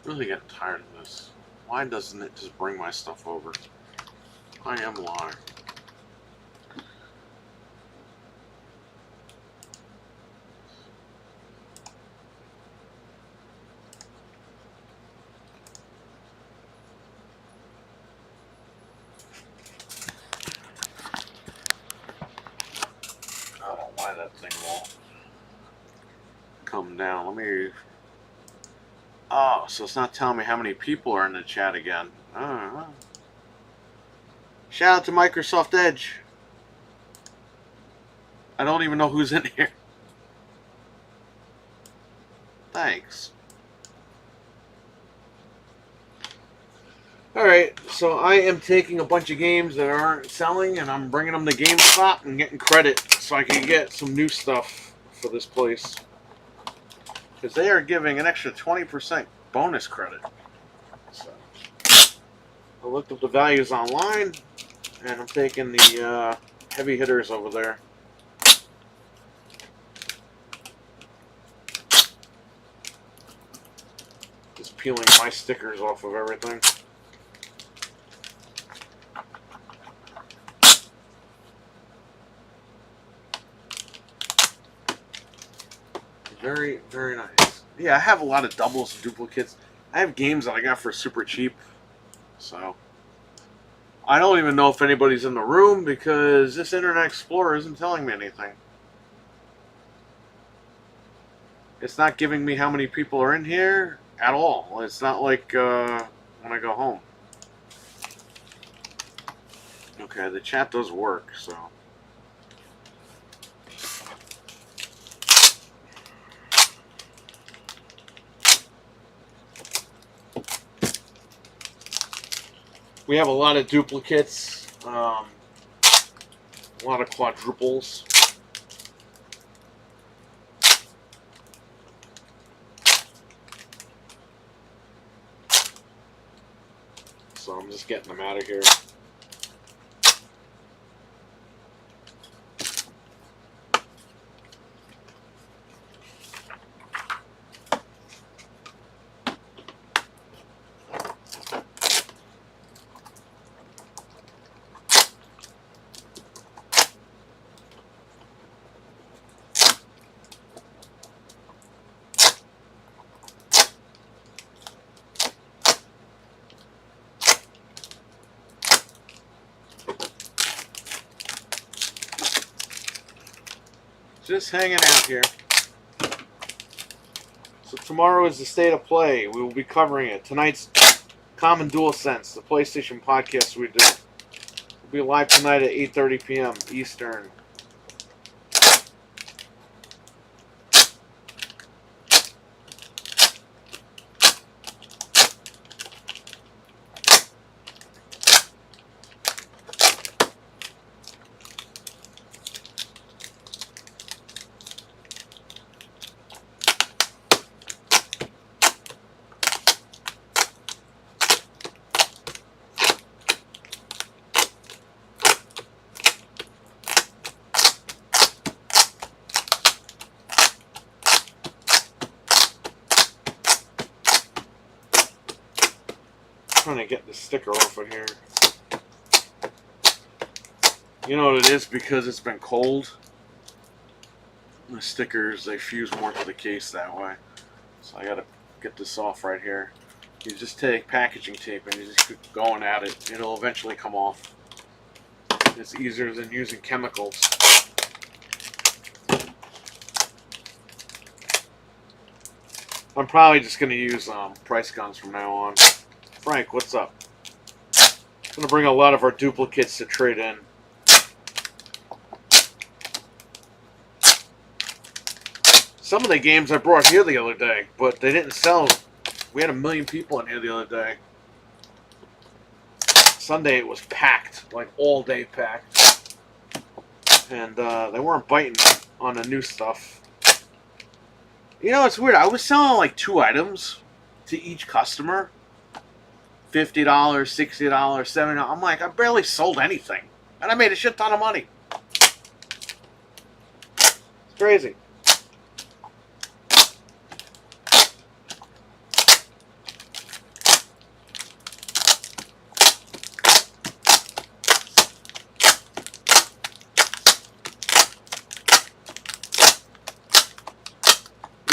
really getting tired of this. Why doesn't it just bring my stuff over? I am lying. I don't know why that thing won't come down. Let me... Oh, so it's not telling me how many people are in the chat again. Shout out to Microsoft Edge. I don't even know who's in here. Thanks. Alright, so I am taking a bunch of games that aren't selling and I'm bringing them to GameStop and getting credit so I can get some new stuff for this place. Because they are giving an extra 20% bonus credit. So I looked up the values online and I'm taking the heavy hitters over there. Just peeling my stickers off of everything. Very, very nice. Yeah, I have a lot of doubles and duplicates. I have games that I got for super cheap. So I don't even know if anybody's in the room because this Internet Explorer isn't telling me anything. It's not giving me how many people are in here at all. It's not like when I go home. Okay, the chat does work, so... We have a lot of duplicates, a lot of quadruples. So I'm just getting them out of here. Just hanging out here. So tomorrow is the state of play. We will be covering it. Tonight's Common DualSense, the PlayStation podcast we do. We'll be live tonight at 8:30 p.m. Eastern. Trying to get the sticker off of here. You know what it is? Because it's been cold. The stickers, they fuse more to the case that way. So I gotta get this off right here. You just take packaging tape and you just keep going at it. It'll eventually come off. It's easier than using chemicals. I'm probably just gonna use price guns from now on. Frank, what's up? I'm going to bring a lot of our duplicates to trade in. Some of the games I brought here the other day, but they didn't sell. We had 1 million people in here the other day. Sunday it was packed, like all day packed. And they weren't biting on the new stuff. You know, it's weird. I was selling like 2 items to each customer. $50, $60, $70. I'm like, I barely sold anything. And I made a shit ton of money. It's crazy.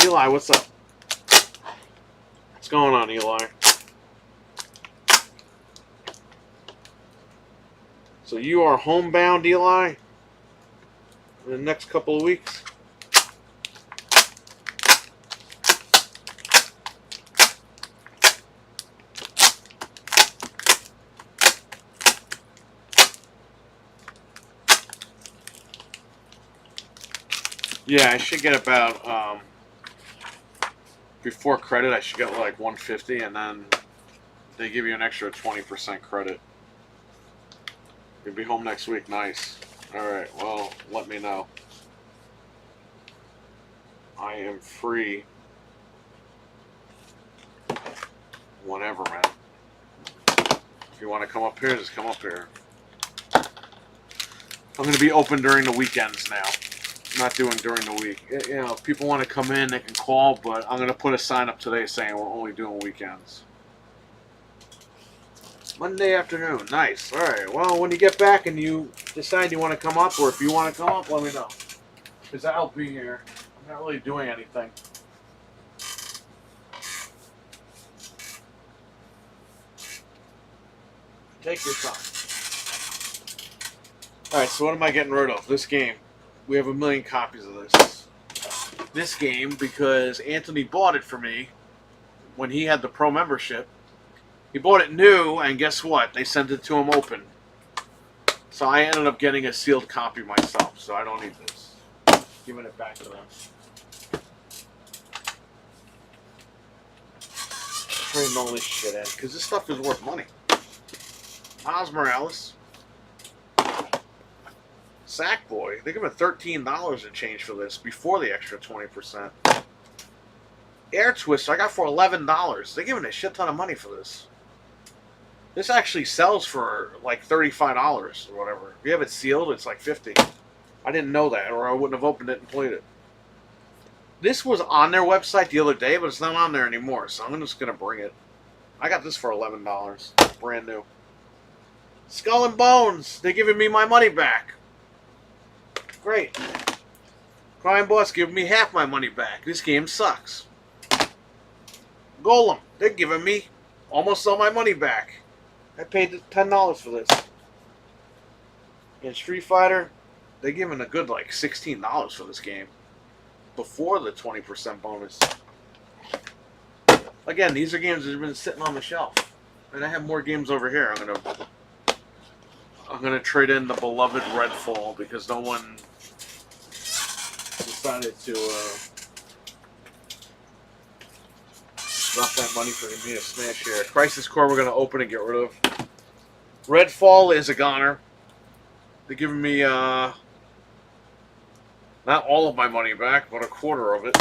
Eli, what's up? What's going on, Eli? So you are homebound, Eli, in the next couple of weeks? Yeah, I should get about, before credit, I should get like 150, and then they give you an extra 20% credit. You'll be home next week. Nice. Alright, well, let me know. I am free whenever, man. If you want to come up here, just come up here. I'm going to be open during the weekends now. Not doing during the week. You know, if people want to come in, they can call, but I'm going to put a sign up today saying we're only doing weekends. Monday afternoon. Nice. Alright, well, when you get back and you decide you want to come up, or if you want to come up, let me know. Because I'll be here. I'm not really doing anything. Take your time. Alright, so what am I getting rid of? This game. We have 1 million copies of this. This game, because Anthony bought it for me when he had the pro membership. He bought it new, and guess what? They sent it to him open. So I ended up getting a sealed copy myself, so I don't need this. Giving it back to them. Trading all this shit in, because this stuff is worth money. Miles Morales. Sackboy. They give him $13 and change for this before the extra 20%. Air Twister I got for $11. They're giving a shit ton of money for this. This actually sells for like $35 or whatever. If you have it sealed, it's like $50. I didn't know that, or I wouldn't have opened it and played it. This was on their website the other day, but it's not on there anymore, so I'm just going to bring it. I got this for $11. Brand new. Skull and Bones. They're giving me my money back. Great. Crime Boss giving me half my money back. This game sucks. Golem. They're giving me almost all my money back. I paid $10 for this. And Street Fighter, they're giving a good like $16 for this game. Before the 20% bonus. Again, these are games that have been sitting on the shelf. And I have more games over here. I'm gonna trade in the beloved Redfall because no one decided to drop that money for me to smash here. Crisis Core we're gonna open and get rid of. Redfall is a goner. They're giving me not all of my money back, but a quarter of it.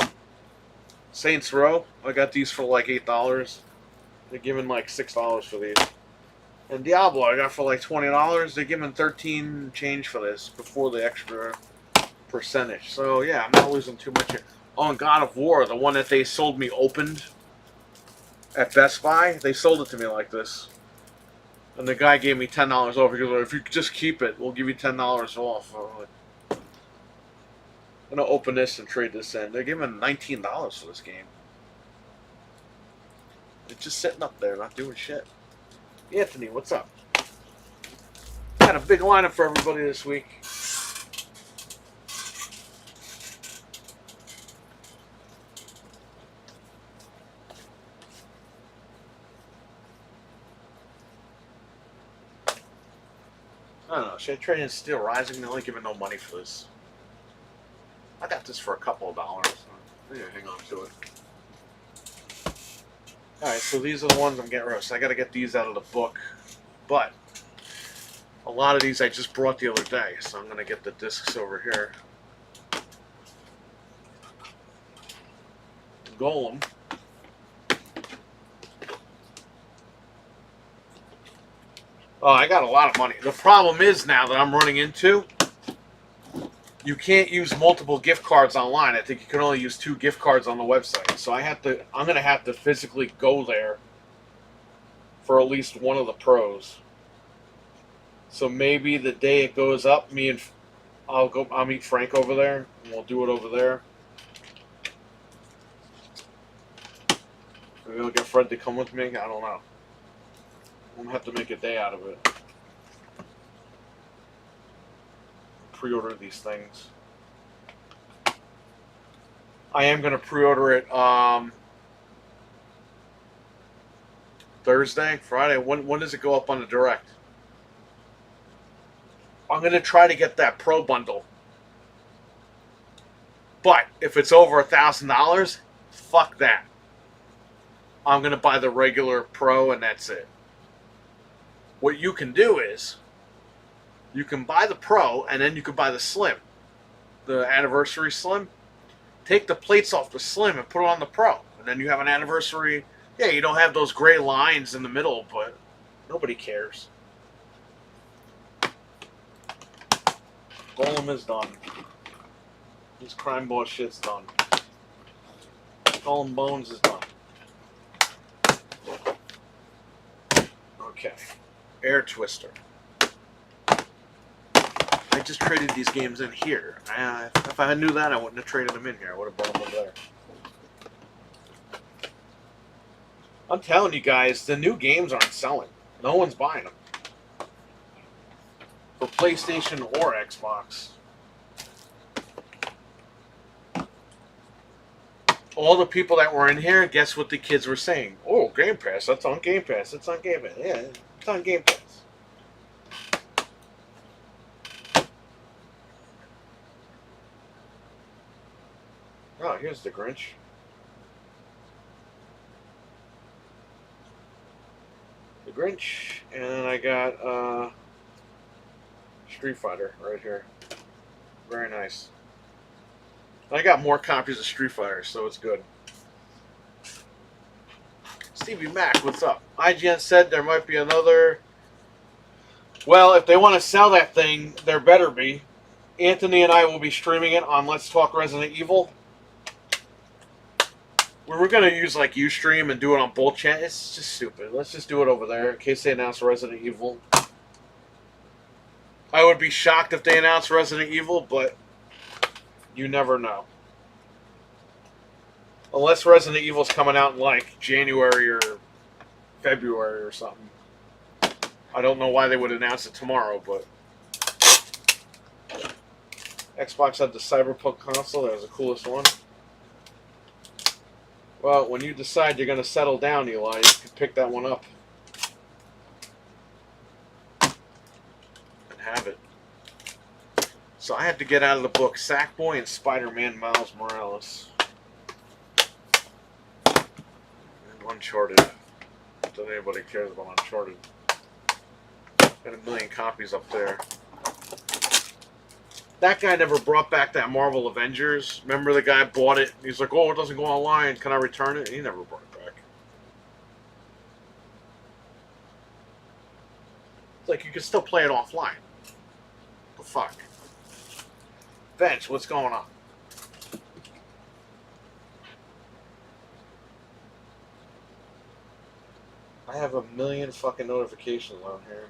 Saints Row, I got these for like $8. They're giving like $6 for these. And Diablo, I got for like $20. They're giving 13 change for this before the extra percentage. So yeah, I'm not losing too much here. Oh, and God of War, the one that they sold me opened at Best Buy, they sold it to me like this. And the guy gave me $10 off. He goes, if you just keep it, we'll give you $10 off. I'm going to open this and trade this in. They're giving $19 for this game. It's just sitting up there, not doing shit. Anthony, what's up? Got a big lineup for everybody this week. I don't know. Should I trade in Steel Rising? They're only giving no money for this. I got this for a couple of dollars. I'm gonna hang on to it. Alright, so these are the ones I'm getting rid of. So I gotta get these out of the book. But a lot of these I just brought the other day, so I'm gonna get the discs over here. Golem. Oh, I got a lot of money. The problem is now that I'm running into, you can't use multiple gift cards online. I think you can only use 2 gift cards on the website. So I'm going to have to physically go there for at least one of the pros. So maybe the day it goes up, I'll meet Frank over there, and we'll do it over there. Maybe I'll get Fred to come with me. I don't know. I'm gonna have to make a day out of it. Pre-order these things. I am gonna pre-order it Thursday, Friday. When does it go up on the direct? I'm gonna try to get that Pro bundle. But if it's over $1,000, fuck that. I'm gonna buy the regular Pro and that's it. What you can do is you can buy the Pro and then you can buy the Slim, the Anniversary Slim. Take the plates off the Slim and put it on the Pro, and then you have an Anniversary. Yeah, you don't have those gray lines in the middle, but nobody cares. Golem is done. This crime boss shit's done. Golem Bones is done. Okay. Air Twister. I just traded these games in here. If I knew that, I wouldn't have traded them in here. I would have brought them over there. I'm telling you guys, the new games aren't selling. No one's buying them. For PlayStation or Xbox. All the people that were in here, guess what the kids were saying? Oh, Game Pass. That's on Game Pass. It's on Game Pass. Yeah, it's on Game Pass. Oh, here's the Grinch. The Grinch, and I got Street Fighter right here. Very nice. I got more copies of Street Fighter, so it's good. Stevie Mac, what's up? IGN said there might be another. Well, if they want to sell that thing, there better be. Anthony and I will be streaming it on Let's Talk Resident Evil. We were going to use like Ustream and do it on both channels. It's just stupid. Let's just do it over there in case they announce Resident Evil. I would be shocked if they announce Resident Evil, but you never know. Unless Resident Evil's coming out in like January or February or something. I don't know why they would announce it tomorrow, but Xbox had the Cyberpunk console. That was the coolest one. Well, when you decide you're going to settle down, Eli, you can pick that one up. And have it. So I had to get out of the book Sackboy and Spider-Man Miles Morales. And Uncharted. Not that anybody cares about Uncharted. Got a million copies up there. That guy never brought back that Marvel Avengers. Remember the guy bought it? He's like, oh, it doesn't go online. Can I return it? He never brought it back. It's like you can still play it offline. The fuck? Bench, what's going on? I have a million fucking notifications on here.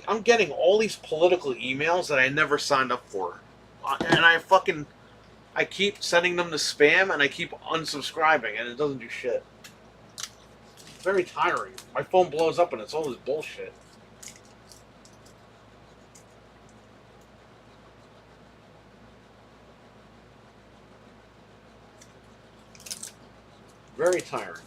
I'm getting all these political emails that I never signed up for. And I keep sending them to spam and I keep unsubscribing and it doesn't do shit. It's very tiring. My phone blows up and it's all this bullshit. Very tiring.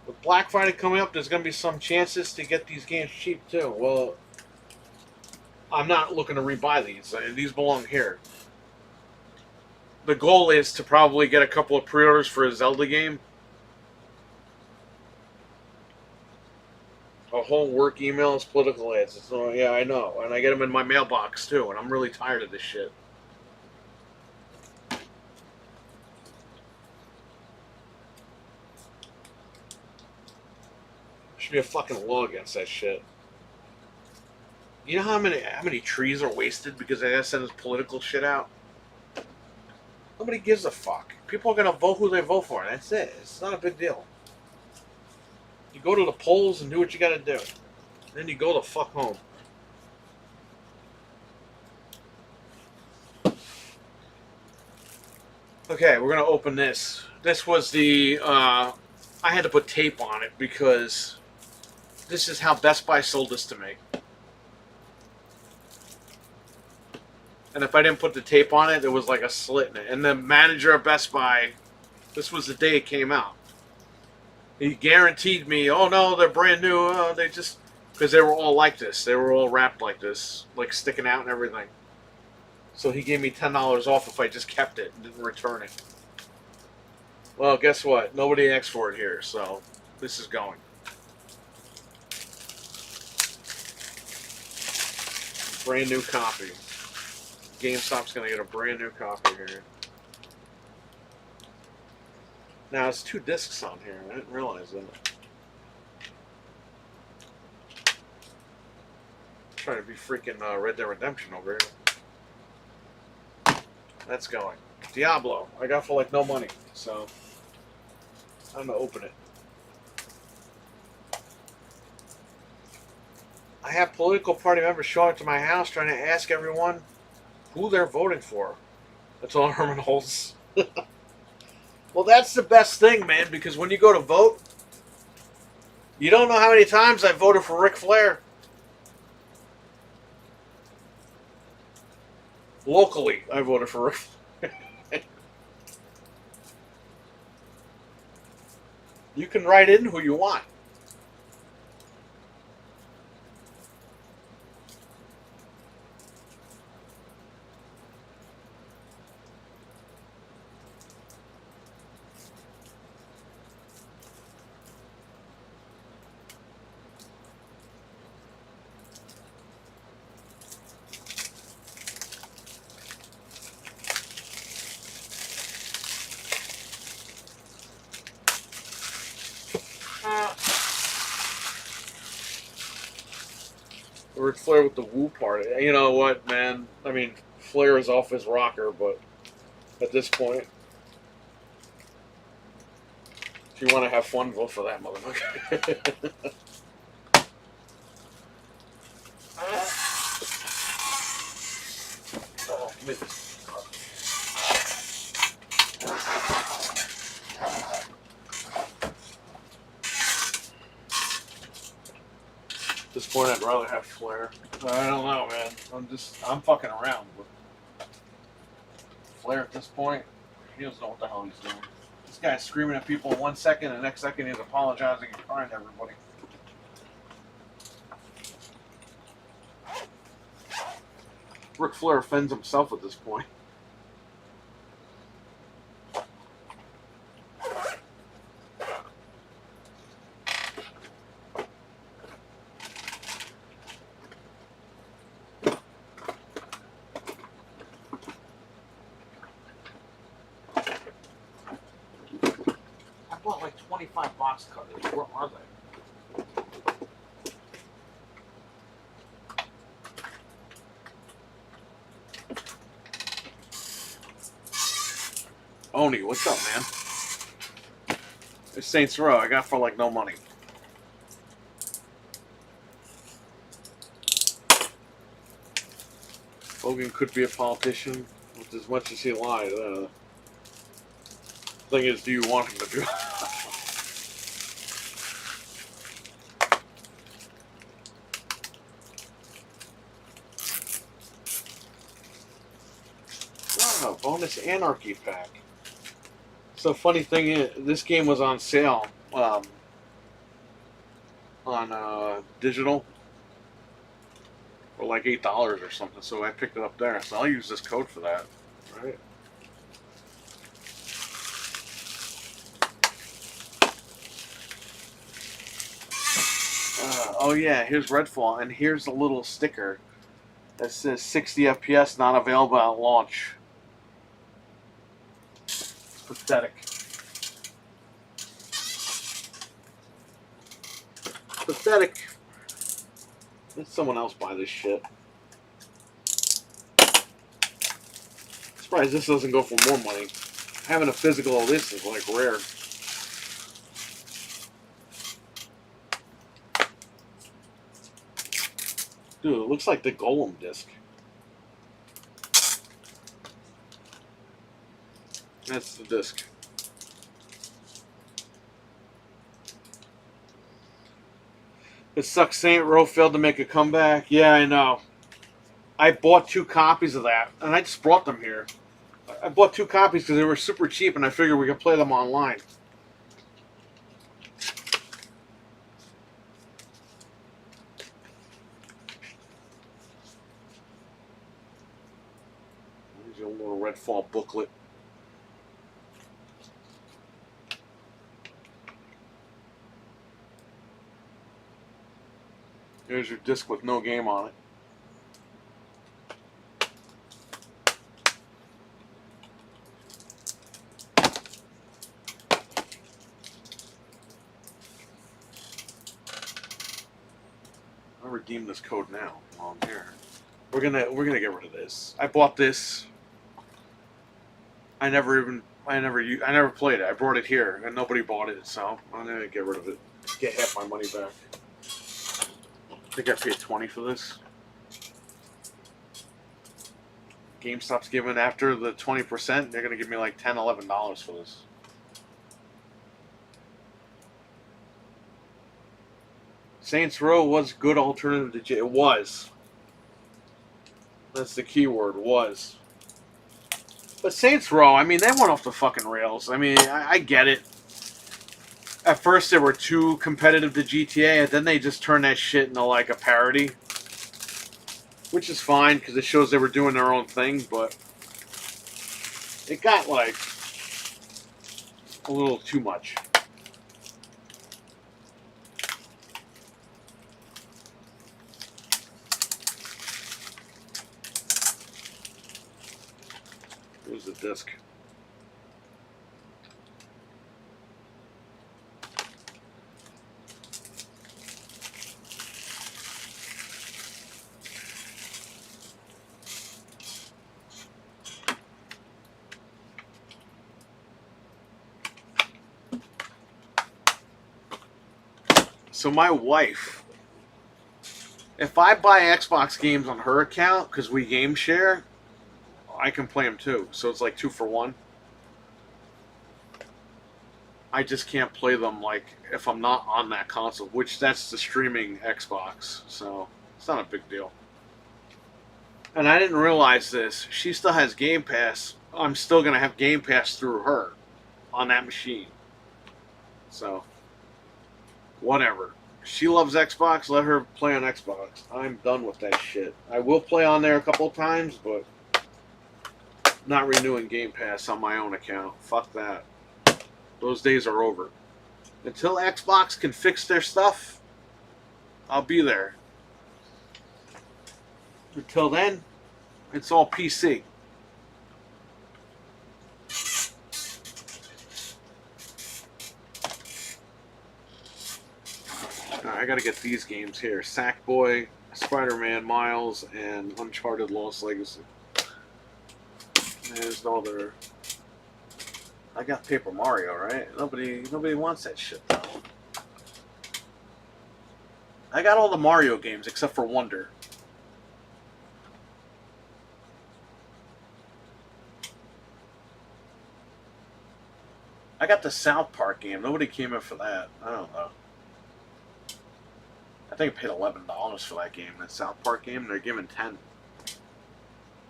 With Black Friday coming up, there's going to be some chances to get these games cheap too. Well, I'm not looking to rebuy these. These belong here. The goal is to probably get a couple of pre-orders for a Zelda game. A whole work email is political ads. So, yeah, I know. And I get them in my mailbox too, and I'm really tired of this shit. Should be a fucking law against that shit. You know how many trees are wasted because they gotta send this political shit out? Nobody gives a fuck. People are gonna vote who they vote for. That's it. It's not a big deal. You go to the polls and do what you gotta do. Then you go the fuck home. Okay, we're gonna open this. This was the I had to put tape on it because this is how Best Buy sold this to me. And if I didn't put the tape on it, there was like a slit in it. And the manager of Best Buy, this was the day it came out. He guaranteed me, oh no, they're brand new. They just, because they were all like this. They were all wrapped like this, like sticking out and everything. So he gave me $10 off if I just kept it and didn't return it. Well, guess what? Nobody asked for it here, so this is going. Brand new copy. GameStop's going to get a brand new copy here. Now, it's 2 discs on here. I didn't realize that. I'm trying to be freaking Red Dead Redemption over here. That's going. Diablo. I got for like no money, so I'm going to open it. I have political party members show up to my house trying to ask everyone who they're voting for. That's all Herman holds. Well, that's the best thing, man, because when you go to vote, you don't know how many times I voted for Ric Flair. Locally, I voted for Ric Flair. You can write in who you want. Ric Flair with the woo part. You know what, man? I mean, Flair is off his rocker, but at this point, if you want to have fun, vote for that motherfucker. Oh, give me this. At this point, I'd rather have Flair. I don't know, man. I'm fucking around with Flair at this point. He doesn't know what the hell he's doing. This guy's screaming at people 1 second, and the next second he's apologizing and crying to everybody. Ric Flair offends himself at this point. I bought like 25 box cutters. Where are they? Oni, what's up, man? It's Saints Row. I got for like no money. Hogan could be a politician with as much as he lied. Thing is, do you want him to do? Oh, bonus Anarchy pack. So funny thing is, this game was on sale on digital for like $8 or something. So I picked it up there. So I'll use this code for that. Right. Oh yeah, here's Redfall, and here's a little sticker that says 60 FPS not available at launch. Pathetic. Pathetic. Let someone else buy this shit. Surprised this doesn't go for more money. Having a physical of this is like rare. Dude, it looks like the Golem disc. That's the disc. It sucks Saint Row failed to make a comeback. Yeah, I know. I bought 2 copies of that, and I just brought them here. I bought 2 copies because they were super cheap, and I figured we could play them online. Here's a little Redfall booklet. Here's your disc with no game on it. I'll redeem this code now while I'm here. We're gonna get rid of this. I bought this. I never played it. I brought it here and nobody bought it, so I'm gonna get rid of it. Get half my money back. I think I paid $20 for this. GameStop's giving after the 20%. They're gonna give me like $10, $11 for this. Saints Row was good alternative to J. It was. That's the key word, was. But Saints Row, I mean, they went off the fucking rails. I mean, I get it. At first, they were too competitive to GTA, and then they just turned that shit into like a parody. Which is fine, because it shows they were doing their own thing, but it got like a little too much. Here's the disc. So my wife, if I buy Xbox games on her account, because we game share, I can play them too. So it's like 2 for 1. I just can't play them like if I'm not on that console, which that's the streaming Xbox. So it's not a big deal. And I didn't realize this. She still has Game Pass. I'm still going to have Game Pass through her on that machine. So, whatever. She loves Xbox. Let her play on Xbox. I'm done with that shit. I will play on there a couple of times, but not renewing Game Pass on my own account. Fuck that. Those days are over. Until Xbox can fix their stuff, I'll be there. Until then, it's all PC. I gotta get these games here. Sackboy, Spider-Man, Miles, and Uncharted Lost Legacy. There's no other... I got Paper Mario, right? Nobody wants that shit, though. I got all the Mario games except for Wonder. I got the South Park game. Nobody came in for that. I don't know. I think I paid $11 for that game. That South Park game, they're giving $10.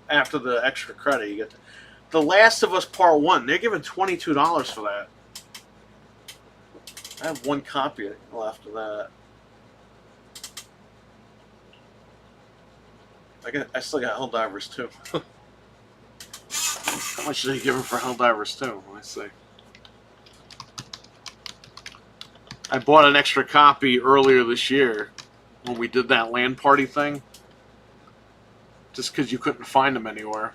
After the extra credit, you get The Last of Us Part 1. They're giving $22 for that. I have 1 copy left of that. I still got Helldivers 2. How much did they give him for Helldivers 2? Let me see. I bought an extra copy earlier this year when we did that LAN party thing. Just because you couldn't find them anywhere.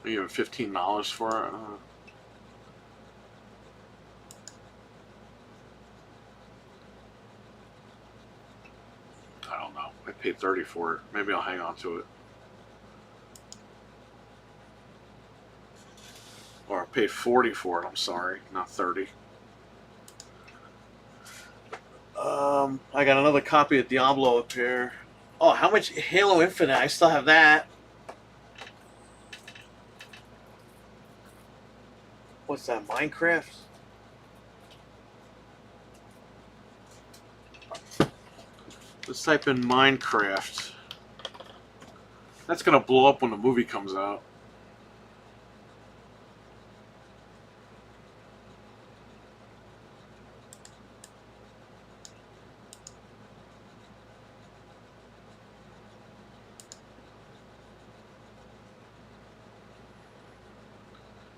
You have $15 for it. I don't know. I paid 30 for it. Maybe I'll hang on to it. Or I paid 40 for it, I'm sorry, not 30. I got another copy of Diablo up here. Oh, how much? Halo Infinite, I still have that. What's that, Minecraft? Let's type in Minecraft. That's gonna blow up when the movie comes out.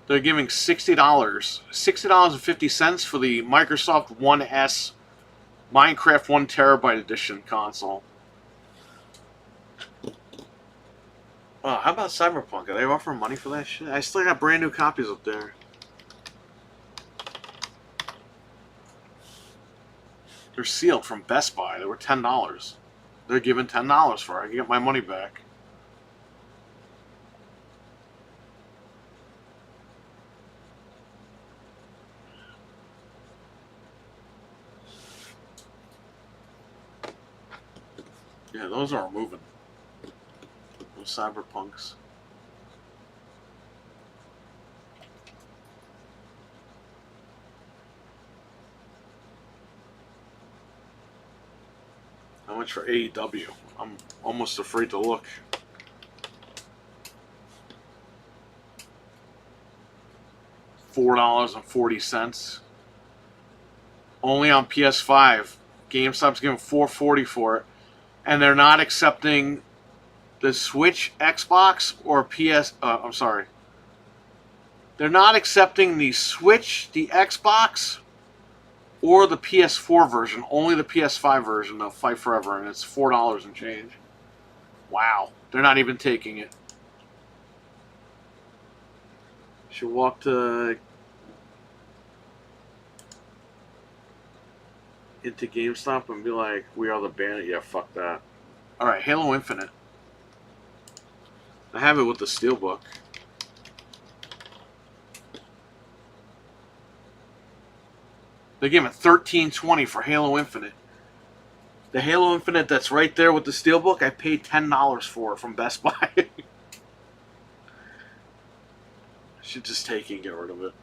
They're giving $60, $60.50 for the Microsoft One S Minecraft 1 terabyte edition console. Oh, how about Cyberpunk? Are they offering money for that shit? I still got brand new copies up there. They're sealed from Best Buy. They were $10. They're giving $10 for it. I can get my money back. Yeah, those aren't moving. Those Cyberpunks. How much for AEW? I'm almost afraid to look. $4.40. Only on PS5. GameStop's giving $4.40 for it. And they're not accepting the Switch, Xbox, or PS... I'm sorry. They're not accepting the Switch, the Xbox, or the PS4 version. Only the PS5 version of Fight Forever, and it's $4 and change. Wow. They're not even taking it. Should walk to... into GameStop and be like, we are the bandit. Yeah, fuck that. Alright, Halo Infinite. I have it with the Steelbook. They're giving $13.20 for Halo Infinite. The Halo Infinite that's right there with the Steelbook, I paid $10 for it from Best Buy. I should just take it and get rid of it.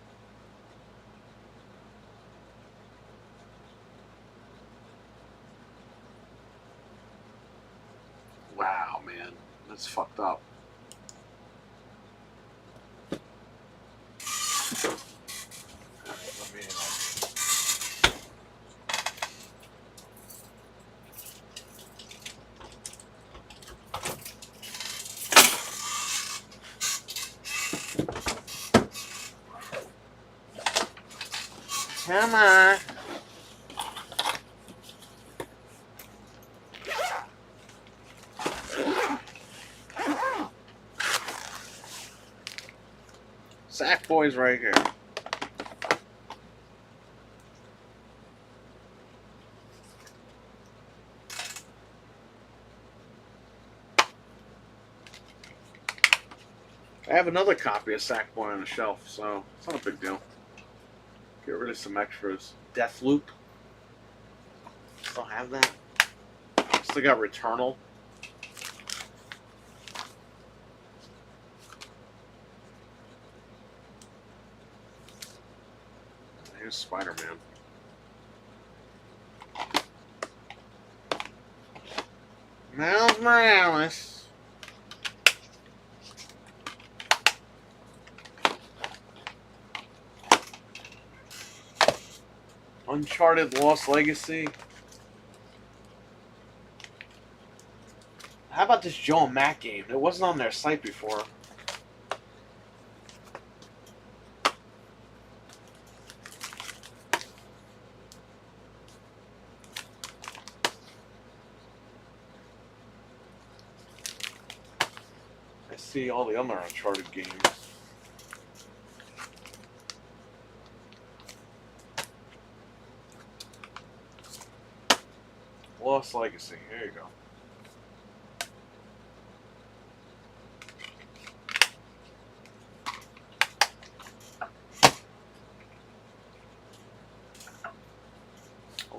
Wow, man. That's fucked up. Come on. Sackboy's right here. I have another copy of Sackboy on the shelf, so it's not a big deal. Get rid of some extras. Deathloop. Still have that. Still got Returnal. Here's Spider-Man. Miles Morales. Uncharted Lost Legacy. How about this Joe and Matt game? It wasn't on their site before. I see all the other Uncharted games. Lost Legacy. Here you go.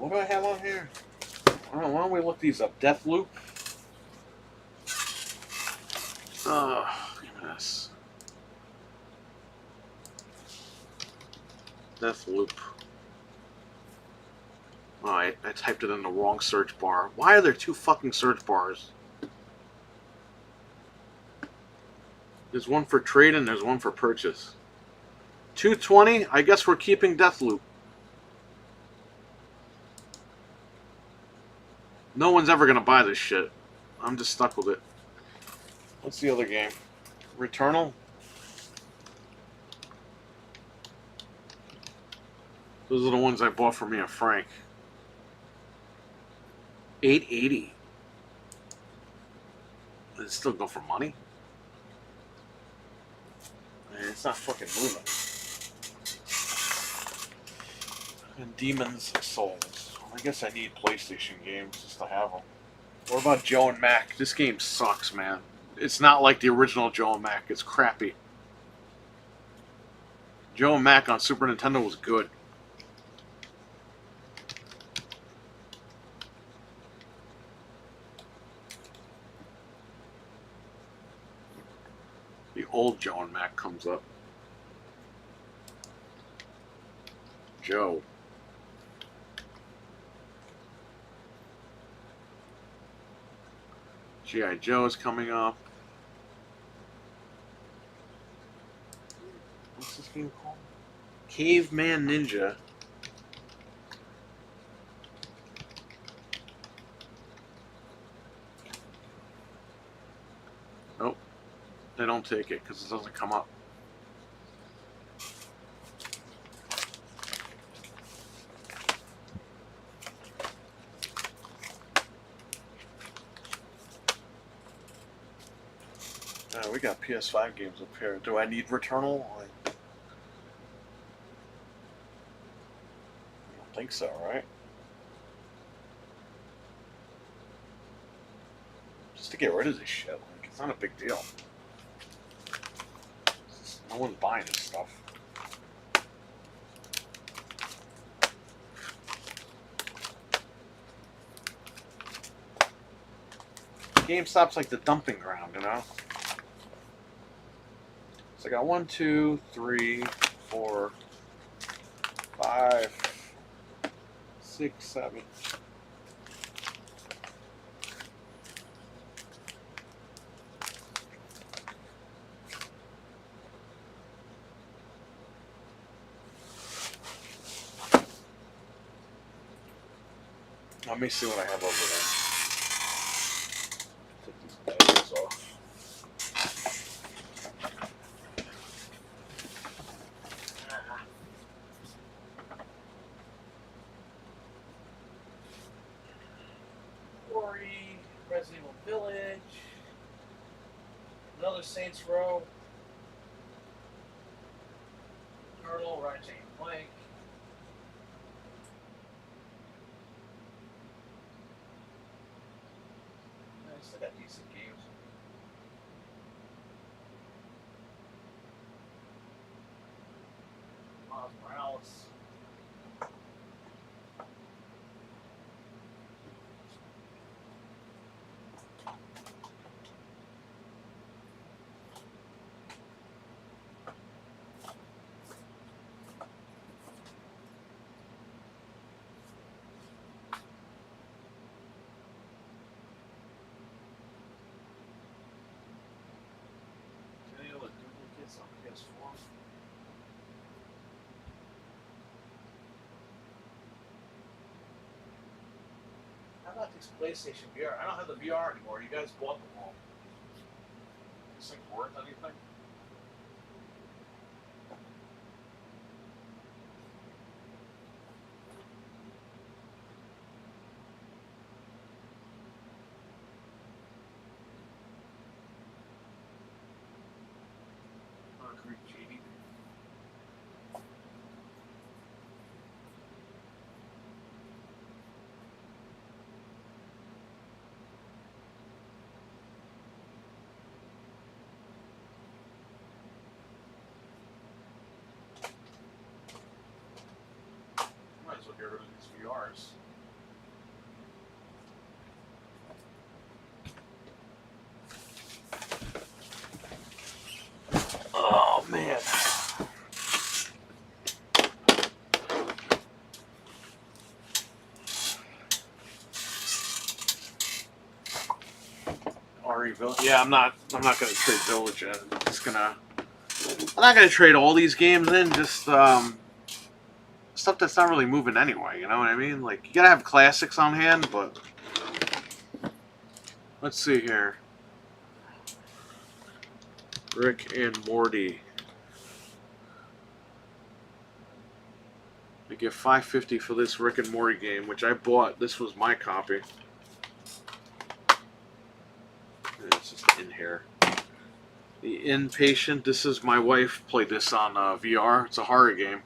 What do I have on here? I don't know, why don't we look these up? Deathloop. Give me this. Deathloop. Oh, I typed it in the wrong search bar. Why are there two fucking search bars? There's one for trade and there's one for purchase. 220. I guess we're keeping Deathloop. No one's ever gonna buy this shit. I'm just stuck with it. What's the other game? Returnal? Those are the ones I bought for me and Frank. $8.80. Does it still go for money? Man, it's not fucking moving. And Demon's Souls. I guess I need PlayStation games just to have them. What about Joe and Mac? This game sucks, man. It's not like the original Joe and Mac. It's crappy. Joe and Mac on Super Nintendo was good. The old Joe and Mac comes up. Joe. G.I. Joe is coming up. What's this game called? Caveman Ninja. Nope. They don't take it because it doesn't come up. We got PS5 games up here. Do I need Returnal? I don't think so, right? Just to get rid of this shit. Like, it's not a big deal. No one's buying this stuff. GameStop's like the dumping ground, you know? So I got 1, 2, 3, 4, 5, 6, 7. Let me see what I have over there. Take these batteries off. Resident Evil Village, another Saints Row, Turtle, Ratchet and Clank, I still got decent games. Miles Morales. On PS4. How about this PlayStation VR? I don't have the VR anymore. You guys bought them all. This thing worth anything? Cheating. Might as well get rid of these VRs. Murray Village. Yeah, I'm not gonna trade Village in. I'm not gonna trade all these games in. Just stuff that's not really moving anyway. You know what I mean? Like you gotta have classics on hand, but let's see here. Rick and Morty. I get $5.50 for this Rick and Morty game, which I bought. This was my copy. It's just in here. The Inpatient. This is my wife played this on VR. It's a horror game.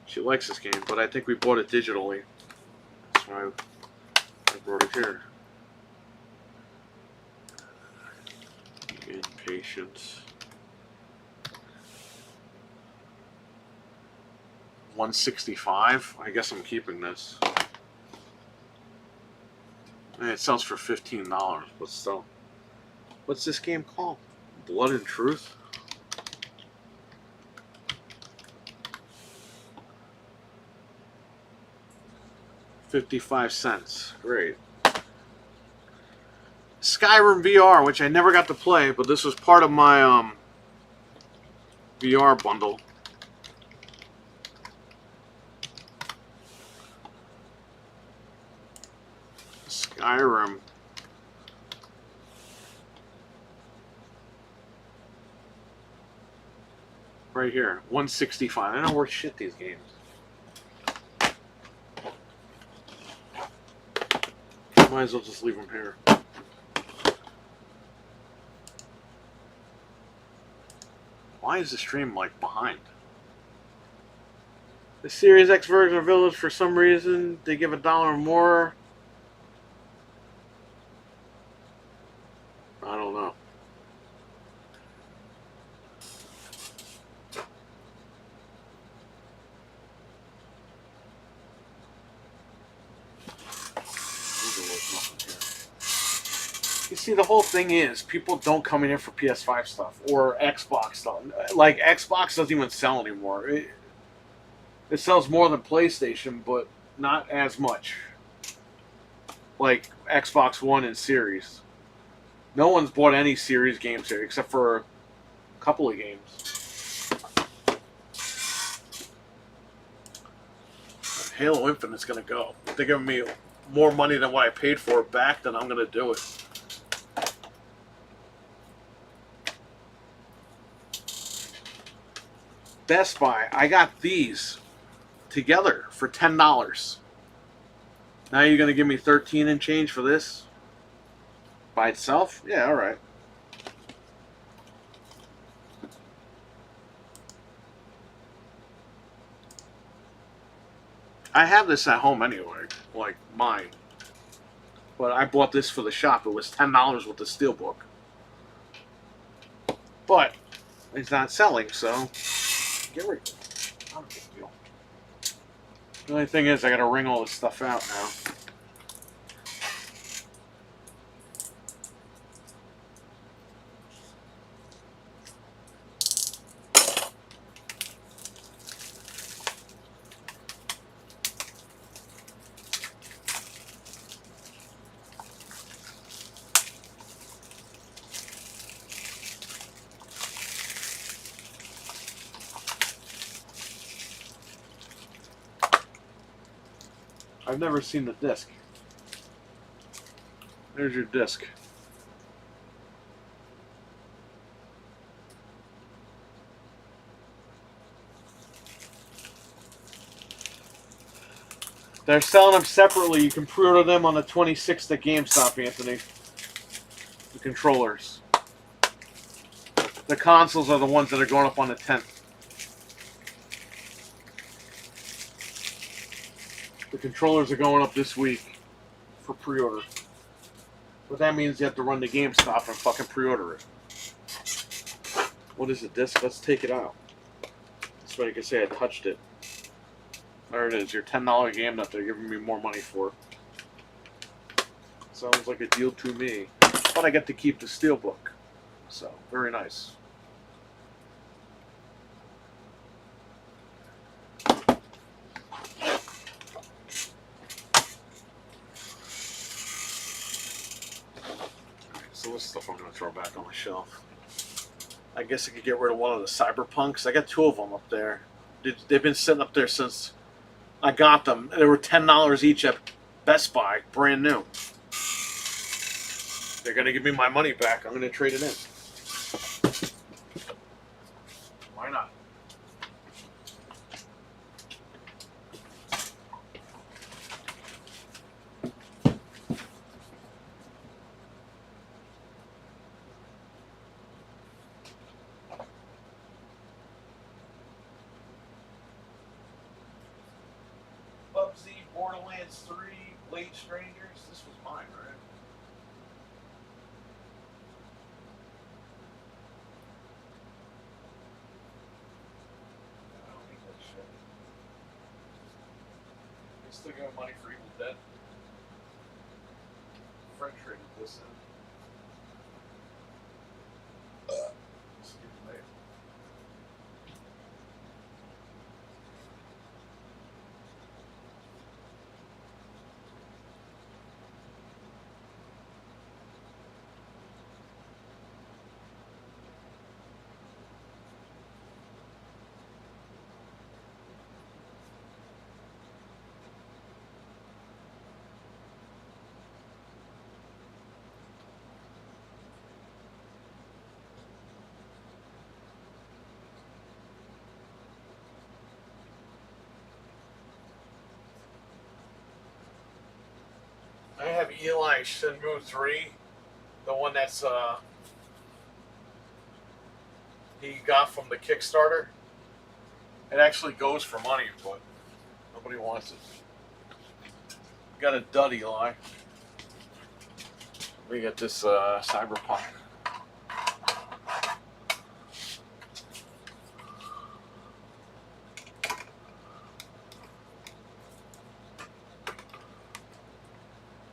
She likes this game, but I think we bought it digitally. That's why I brought it here. Inpatient. 165. I guess I'm keeping this. It sells for $15, but still. What's this game called? Blood and Truth? $0.55. Great. Skyrim VR, which I never got to play, but this was part of my VR bundle. Skyrim. Right here, 165. I don't know worth shit these games. Might as well just leave them here. Why is the stream like behind? The Series X version of Village, for some reason, they give $1 more. I don't know. You see, the whole thing is people don't come in here for PS5 stuff or Xbox stuff. Like, Xbox doesn't even sell anymore. It sells more than PlayStation, but not as much. Like Xbox One and Series. No one's bought any Series games here except for a couple of games. Halo Infinite's gonna go. If they're giving me more money than what I paid for it back, then I'm gonna do it. Best Buy, I got these together for $10. Now you're gonna give me 13 and change for this? By itself? Yeah, alright. I have this at home anyway, like mine. But I bought this for the shop. It was $10 with the steelbook. But it's not selling, so get rid of it. Not a big deal. The only thing is I gotta wring all this stuff out now. I've never seen the disc. There's your disc. They're selling them separately. You can pre-order them on the 26th at GameStop, Anthony. The controllers. The consoles are the ones that are going up on the 10th. The controllers are going up this week for pre-order. But that means you have to run to GameStop and fucking pre-order it. What is the disc? Let's take it out. That's why you can say I touched it. There it is, your $10 game that they're giving me more money for. Sounds like a deal to me. But I get to keep the steelbook. So, very nice. So let's stuff I'm going to throw back on the shelf. I guess I could get rid of one of the Cyberpunks. I got 2 of them up there. They've been sitting up there since I got them. They were $10 each at Best Buy, brand new. They're going to give me my money back. I'm going to trade it in. Why not? Bubsy, Borderlands 3, Blade Strangers. This was mine, right? I don't need that shit. They still got money for Evil Dead. Fred traded this in. Excuse me. I have Eli Shenmue 3, the one that's he got from the Kickstarter. It actually goes for money, but nobody wants it. Got a dud, Eli. We got this Cyberpunk.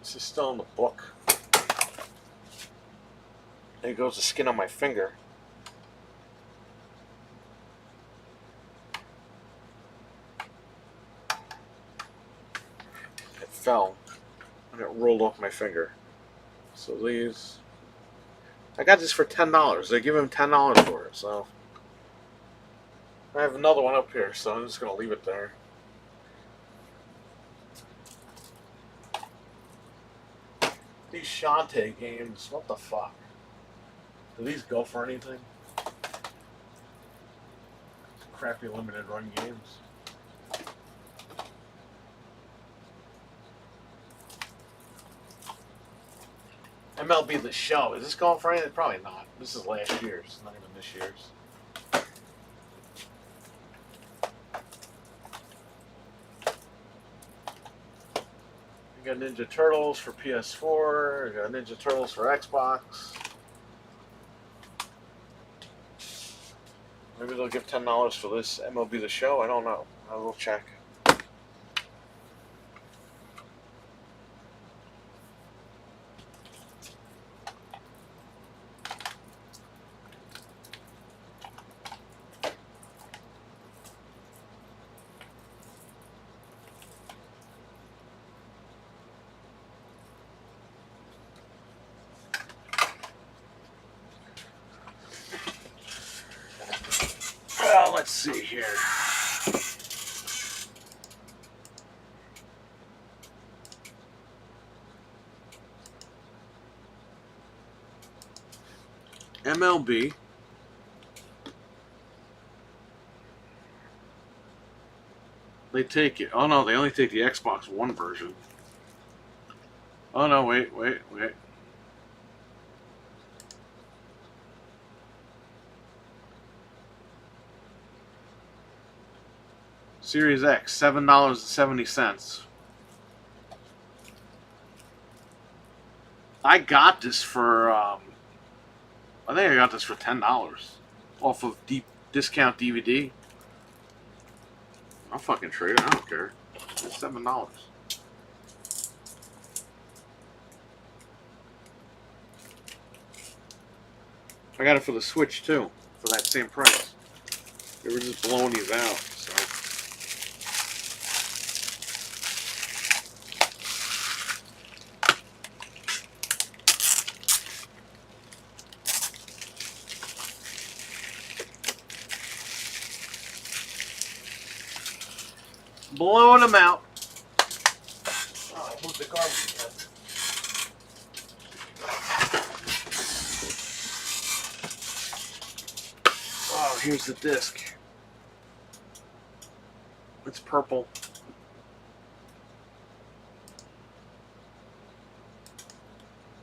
This is still in the book. There goes the skin on my finger. It fell and it rolled off my finger. So these, I got this for $10. They give him $10 for it. So I have another one up here, so I'm just gonna leave it there. These Shantae games, what the fuck? Do these go for anything? Crappy limited run games. MLB The Show, is this going for anything? Probably not. This is last year's, not even this year's. We got Ninja Turtles for PS4. We got Ninja Turtles for Xbox. Maybe they'll give $10 for this MLB The Show. I don't know. I will check. Well, let's see here. MLB. They take it. Oh no, they only take the Xbox One version. Oh no, wait. Series X, $7.70. I got this for, I think I got this for $10 off of deep discount DVD. I'll fucking trade it. I don't care. It's $7. I got it for the Switch too, for that same price. They were just blowing these out. So. Blowing them out. Oh, I moved the garbage again. Oh, here's the disc. It's purple.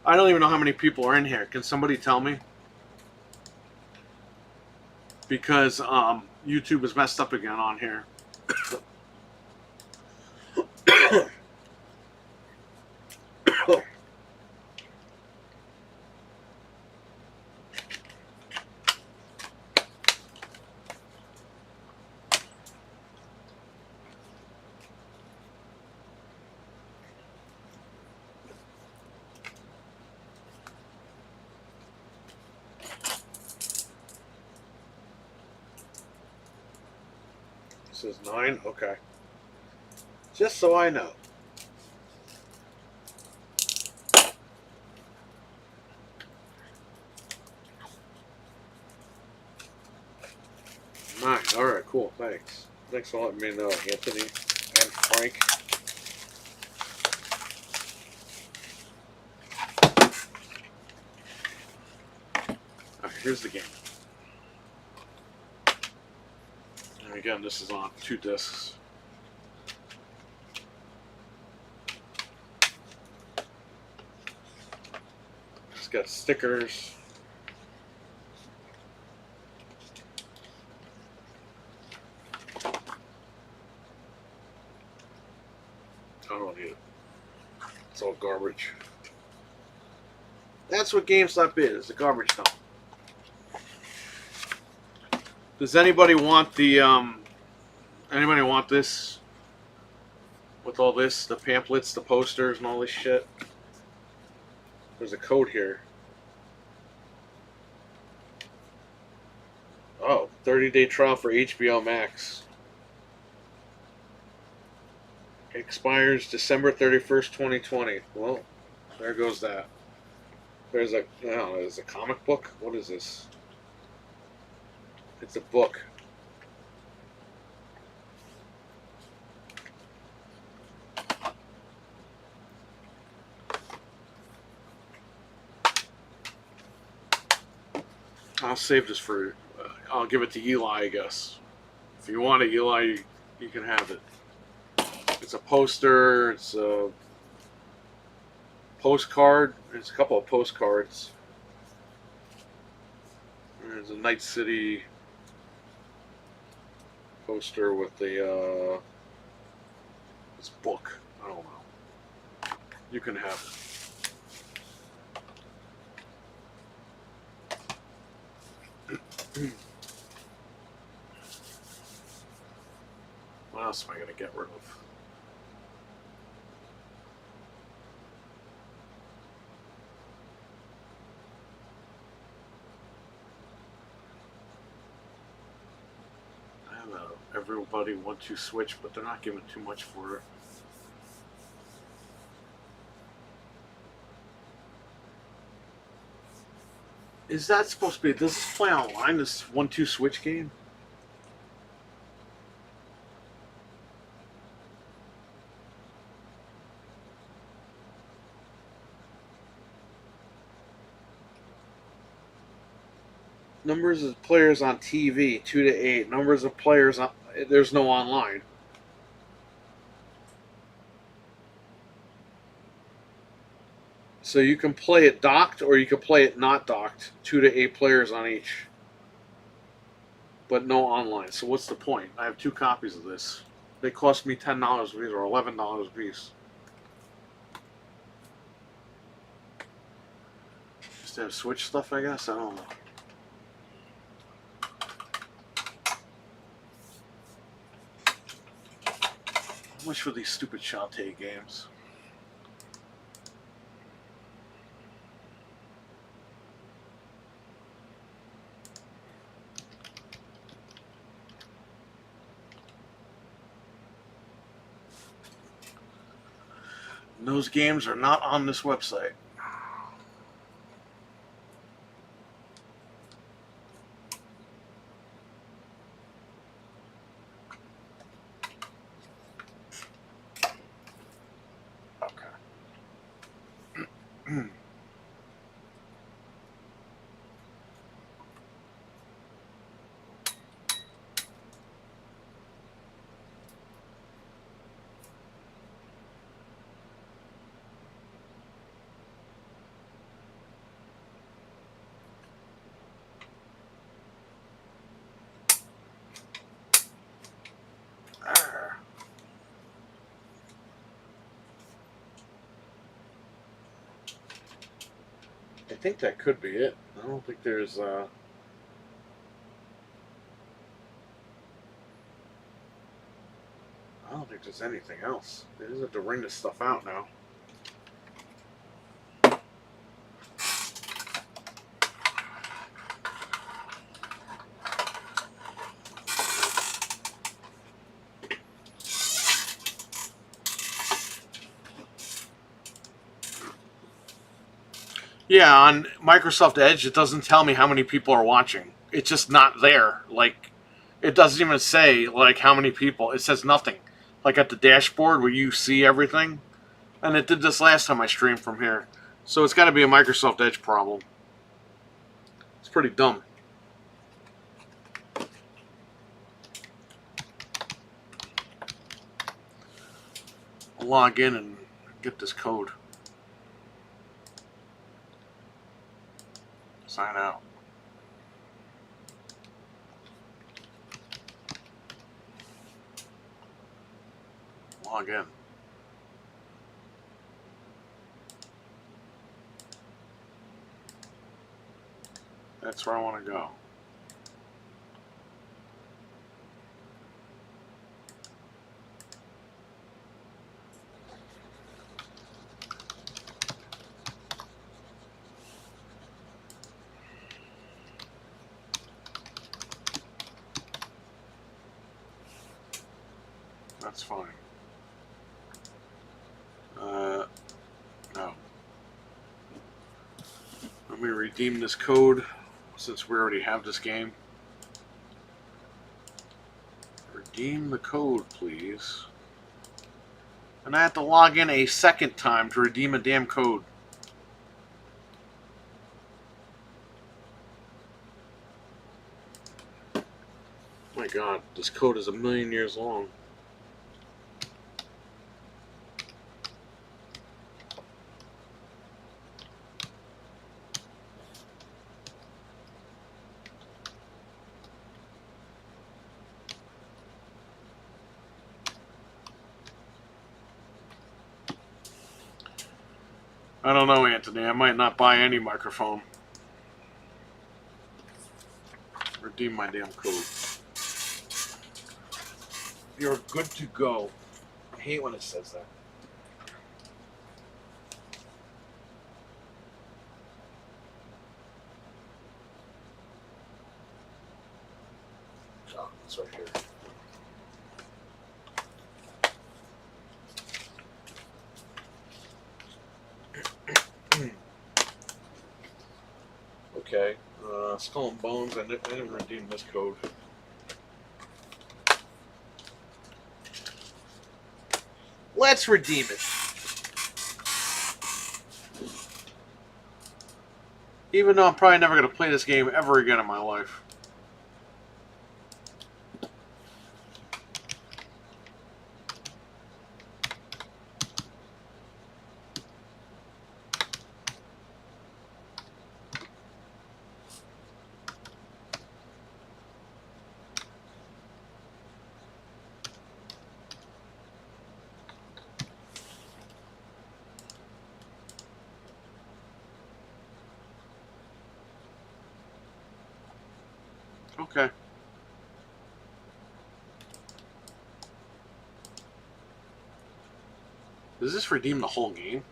I don't even know how many people are in here. Can somebody tell me? Because YouTube is messed up again on here. This is 9? Okay. Just so I know. Nine. Alright, cool. Thanks. Thanks for letting me know, Anthony and Frank. Alright, here's the game. And again, this is on 2 discs. It's got stickers. I don't need it. It's all garbage. That's what GameStop is, a garbage dump. Does anybody want the anybody want this? With all this, the pamphlets, the posters, and all this shit? There's a code here. Oh, 30-day trial for HBO Max. Expires December 31st, 2020. Well, there goes that. There's a, no, there's a comic book? What is this? It's a book. I'll save this for, I'll give it to Eli, I guess. If you want it, Eli, you can have it. It's a poster, it's a postcard, there's a couple of postcards. There's a Night City poster with the, this book. I don't know. You can have it. What else am I going to get rid of? I have a everybody 1-2 switch, but they're not giving too much for it. Is that supposed to be, does this play online, this 1-2 switch game? Numbers of players on TV, 2 to 8. Numbers of players on, there's no online. So you can play it docked or you can play it not docked. 2 to 8 players on each. But no online. So what's the point? I have 2 copies of this. They cost me $10 a piece or $11 a piece. Just to have Switch stuff, I guess? I don't know. How much for these stupid Shantae games? Those games are not on this website. think that could be it. I don't think there's I don't think there's anything else. They just have to wring this stuff out now. Yeah, on Microsoft Edge, it doesn't tell me how many people are watching. It's just not there. Like, it doesn't even say, like, how many people. It says nothing. Like, at the dashboard where you see everything. And it did this last time I streamed from here. So it's got to be a Microsoft Edge problem. It's pretty dumb. I'll log in and get this code. Sign out. Log in. That's where I want to go. That's fine. No. Let me redeem this code since we already have this game. Redeem the code, please. And I have to log in a second time to redeem a damn code. My God, this code is 1,000,000 years long. I don't know, Anthony. I might not buy any microphone. Redeem my damn code. You're good to go. I hate when it says that. Oh, it's right here. Okay, Skull and Bones. I didn't redeem this code. Let's redeem it. Even though I'm probably never going to play this game ever again in my life. Okay. Does this redeem the whole game?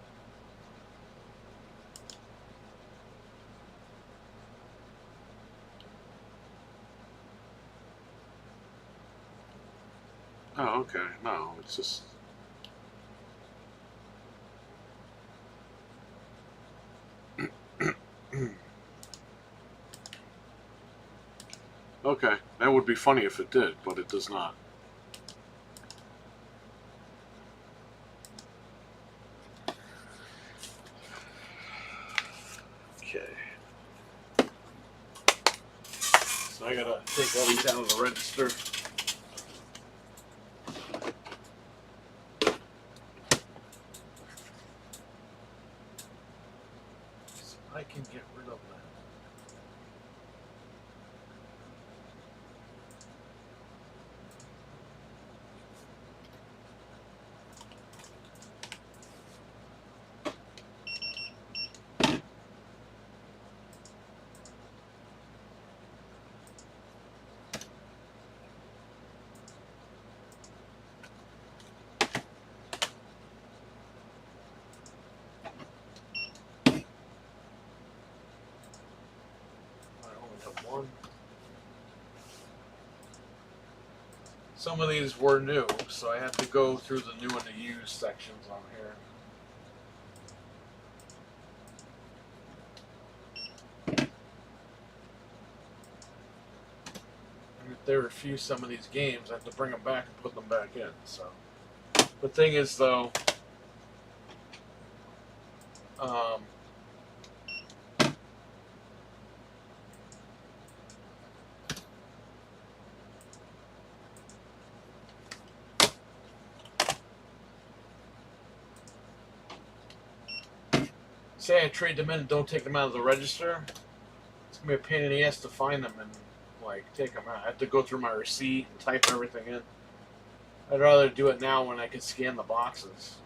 Oh, okay. No, it's just... Okay, that would be funny if it did, but it does not. Okay. So I gotta take all these out of the register. So I can get rid of that. Some of these were new, so I had to go through the new and the used sections on here. And if they refuse some of these games, I have to bring them back and put them back in. So the thing is, though, say I trade them in and don't take them out of the register, it's gonna be a pain in the ass to find them and like take them out. I have to go through my receipt and type everything in. I'd rather do it now when I can scan the boxes.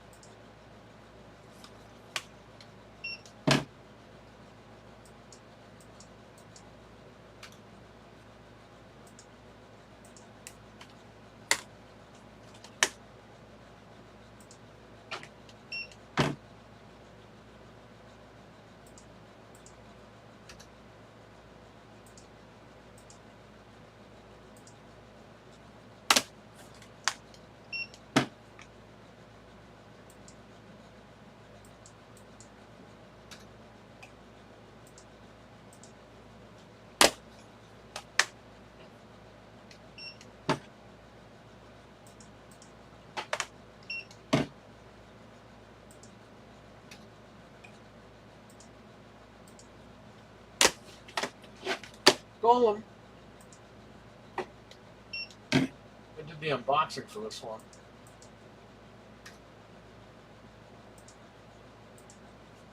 Golem. I did the unboxing for this one.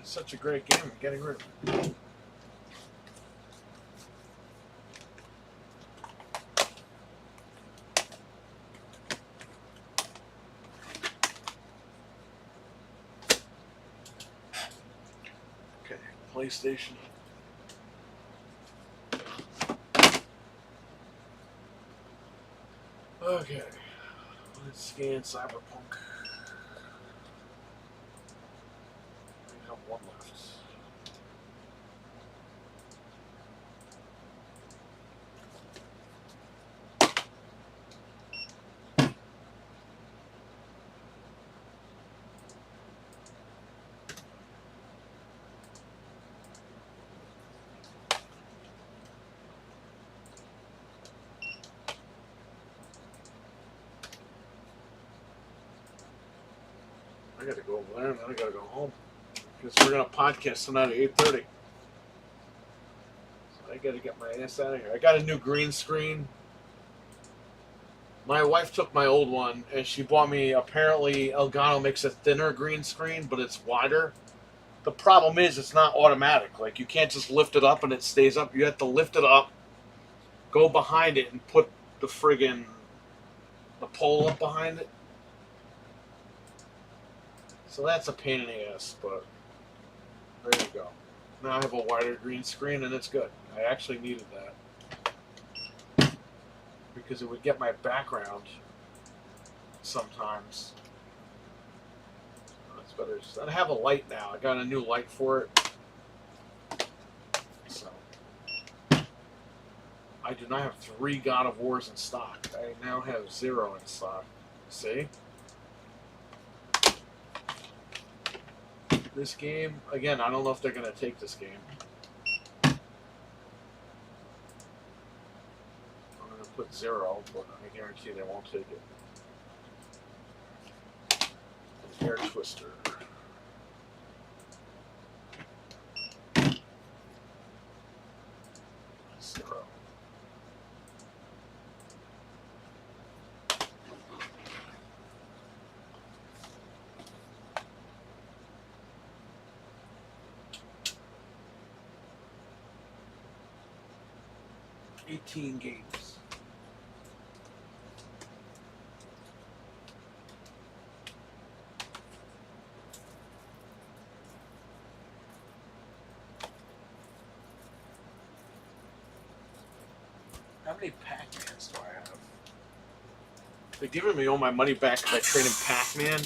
It's such a great game. I'm getting rid of it. Okay, PlayStation. Okay, let's scan Cyberpunk. We have one left. I gotta go over there and then I gotta go home. Because we're gonna podcast tonight at 8:30. So I gotta get my ass out of here. I got a new green screen. My wife took my old one and she bought me, apparently Elgato makes a thinner green screen, but it's wider. The problem is it's not automatic. Like you can't just lift it up and it stays up. You have to lift it up, go behind it and put the pole up behind it. So that's a pain in the ass, but there you go. Now I have a wider green screen and it's good. I actually needed that because it would get my background sometimes. That's better. I have a light now. I got a new light for it. So I do not have 3 God of Wars in stock. I now have 0 in stock. See? This game, again, I don't know if they're going to take this game. I'm going to put 0, but I guarantee they won't take it. Air Twister. 0. 18 games. How many Pac-Mans do I have? They're giving me all my money back if I trade in Pac-Man.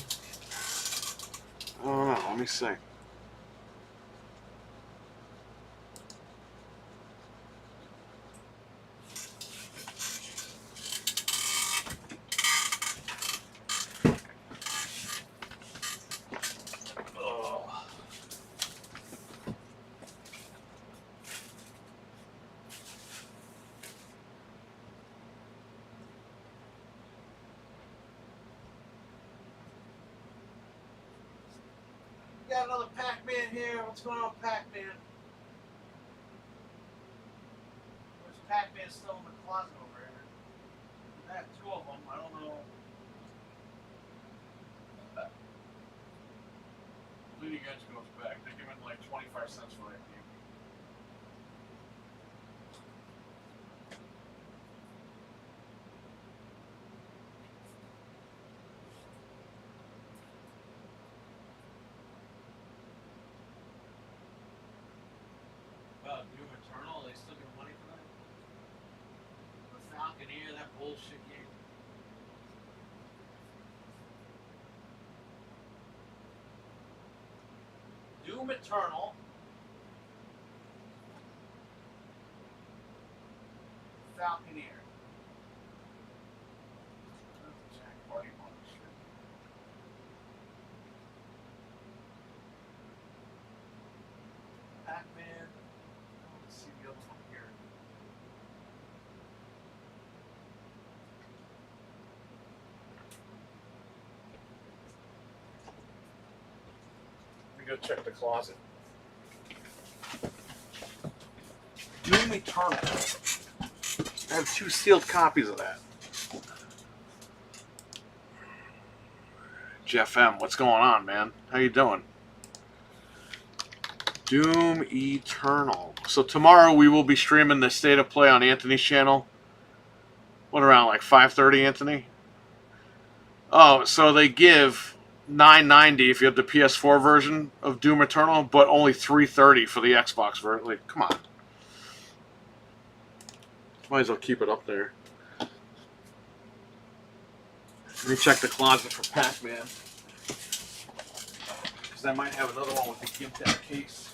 I don't know. Let me see. got another Pac-Man here. What's going on with Pac-Man? There's Pac-Man still in the closet over here. I have two of them. I don't know. Leading Edge goes back. They're giving like 25 cents for that game. Doom Eternal, they still give money for that? The Falconeer, that bullshit game. Doom Eternal. Falconeer. Jack Party on this shit. Pac-Man. Let's see the other one here. Let me go check the closet. Doom Eternal. I have 2 sealed copies of that. Jeff M, what's going on, man? How you doing? Doom Eternal. So tomorrow we will be streaming the State of Play on Anthony's channel. What, around like 5:30, Anthony? Oh, so they give $9.90 if you have the PS4 version of Doom Eternal, but only $3.30 for the Xbox version. Like, come on. Might as well keep it up there. Let me check the closet for Pac-Man. Because I might have another one with the gimped out case.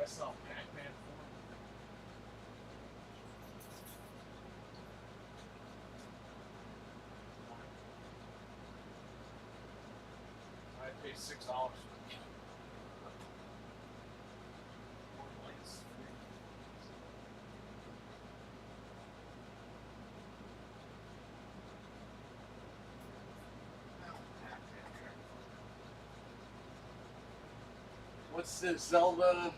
sell Pac-Man for? I paid $6. What's this, Zelda?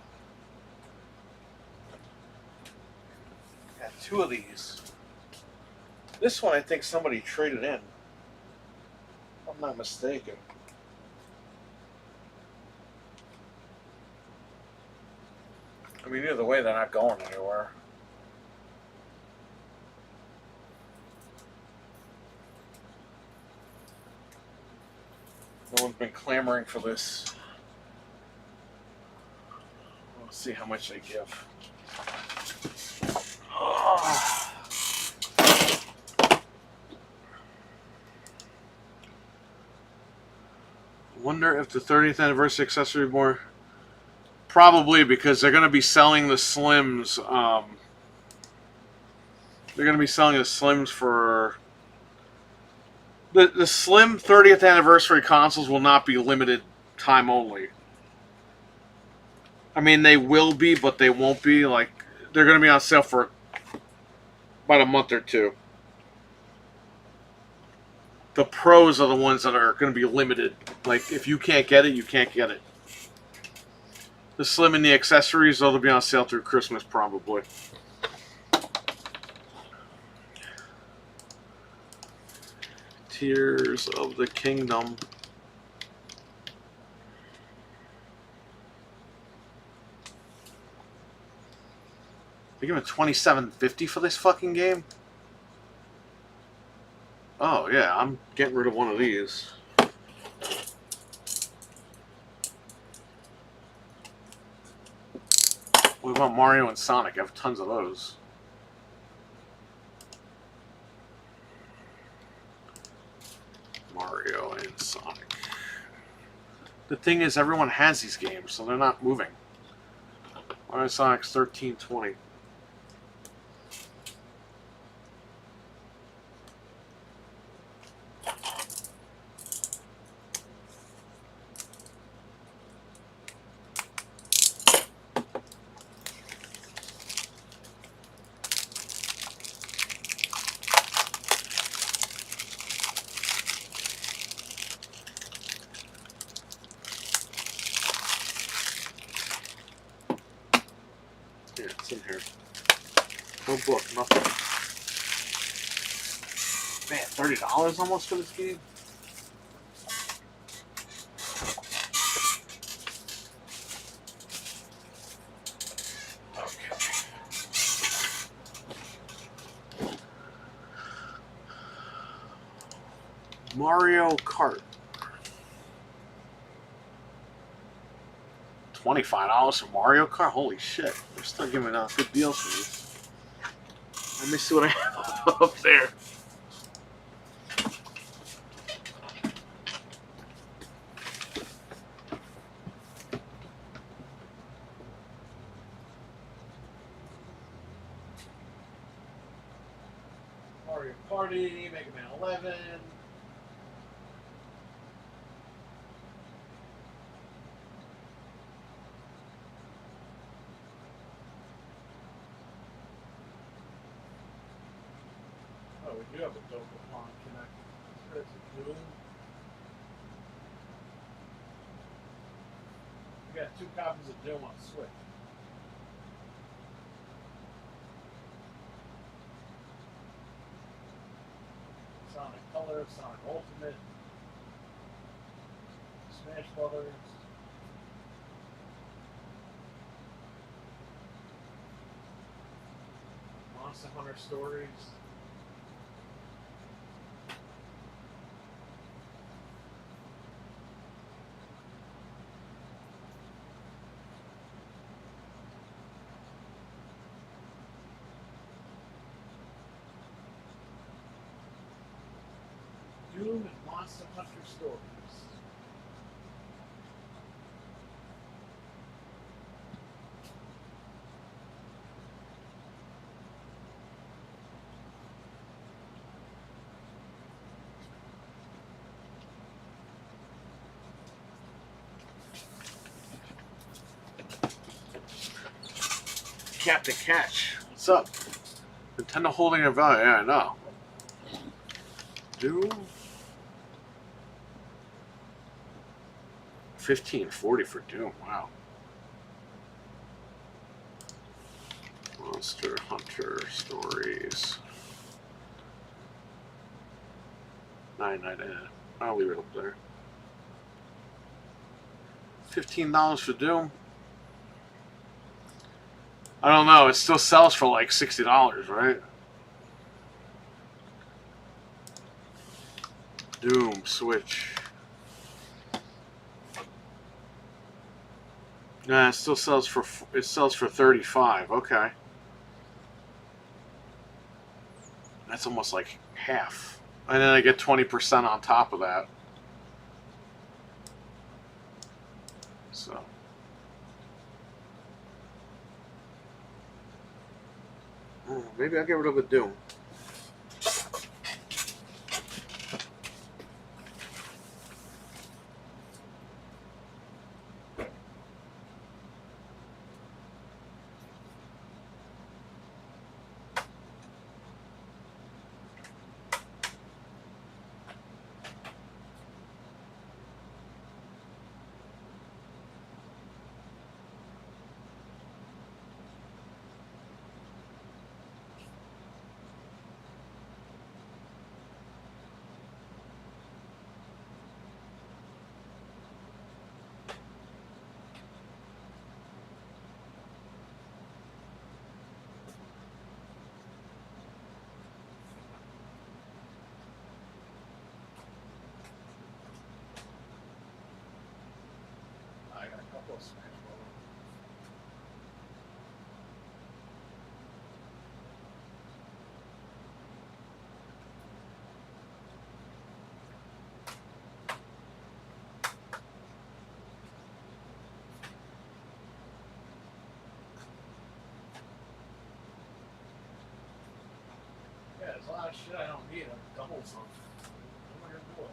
Got 2 of these. This one I think somebody traded in. If I'm not mistaken. I mean, either way, they're not going anywhere. No one's been clamoring for this. Let's see how much they give. Wonder if the 30th anniversary accessory more. Probably, because they're going to be selling the Slims. They're going to be selling the Slims for the Slim 30th anniversary consoles will not be limited time only. I mean, they will be, but they won't be. Like, they're going to be on sale for about a month or 2. The Pros are the ones that are going to be limited. Like, if you can't get it, you can't get it. The Slim and the accessories, they'll be on sale through Christmas, probably. Tears of the Kingdom. They give me $27.50 for this fucking game? Oh yeah, I'm getting rid of one of these. What about Mario and Sonic? I have tons of those. Mario and Sonic. The thing is, everyone has these games, so they're not moving. Mario and Sonic's $13.20. Yeah, it's in here. No book, nothing. Man, $30 almost for this game? Okay. Mario Kart. $25 for Mario Kart? Holy shit. They're still giving out good deals for these. Let me see what I have up there. Mario Party, Mega Man 11. Oh, we do have a Dokapon Connect. That's a Doom. We got 2 copies of Doom on Switch. Sonic Color, Sonic Ultimate, Smash Brothers. Monster Hunter Stories. Doom and Monster Hunter Stories. Captain Catch. What's up? Nintendo holding a value. Yeah, I know. Doom. 1540 for Doom. Wow. Monster Hunter Stories. 9.99. I'll leave it up there. $15 for Doom. I don't know. It still sells for like $60, right? Doom Switch. Nah, it still sells for $35. Okay, that's almost like half, and then I get 20% on top of that. So. Maybe I'll get rid of a Doom. Yeah, there's a lot of shit I don't need. I'm double some. What am I gonna do?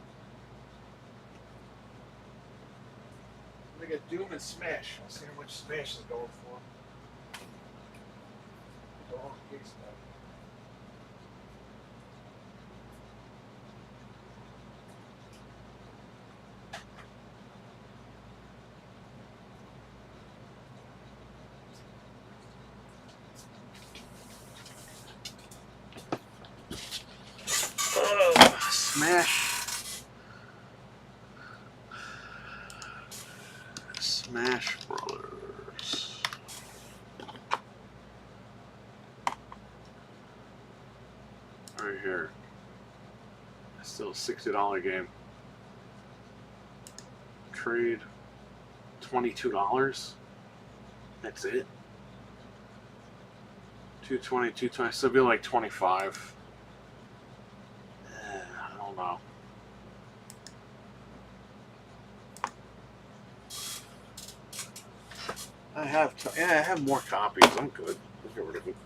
I'm gonna get Doom and Smash. I'll see how much Smash is going for. Don't case that. Smash Brothers. Right here. It's still a $60 game. Trade $22. That's it. 220, 220. So it'll be like 25. I don't know. I have more copies. I'm good. I'll get rid of it.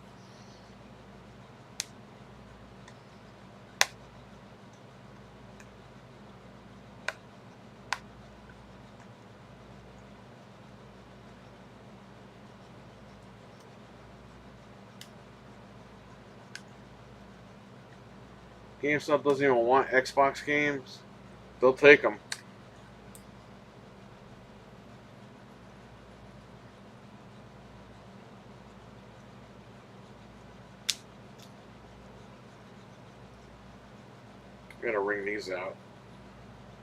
GameStop doesn't even want Xbox games. They'll take them. I gotta ring these out.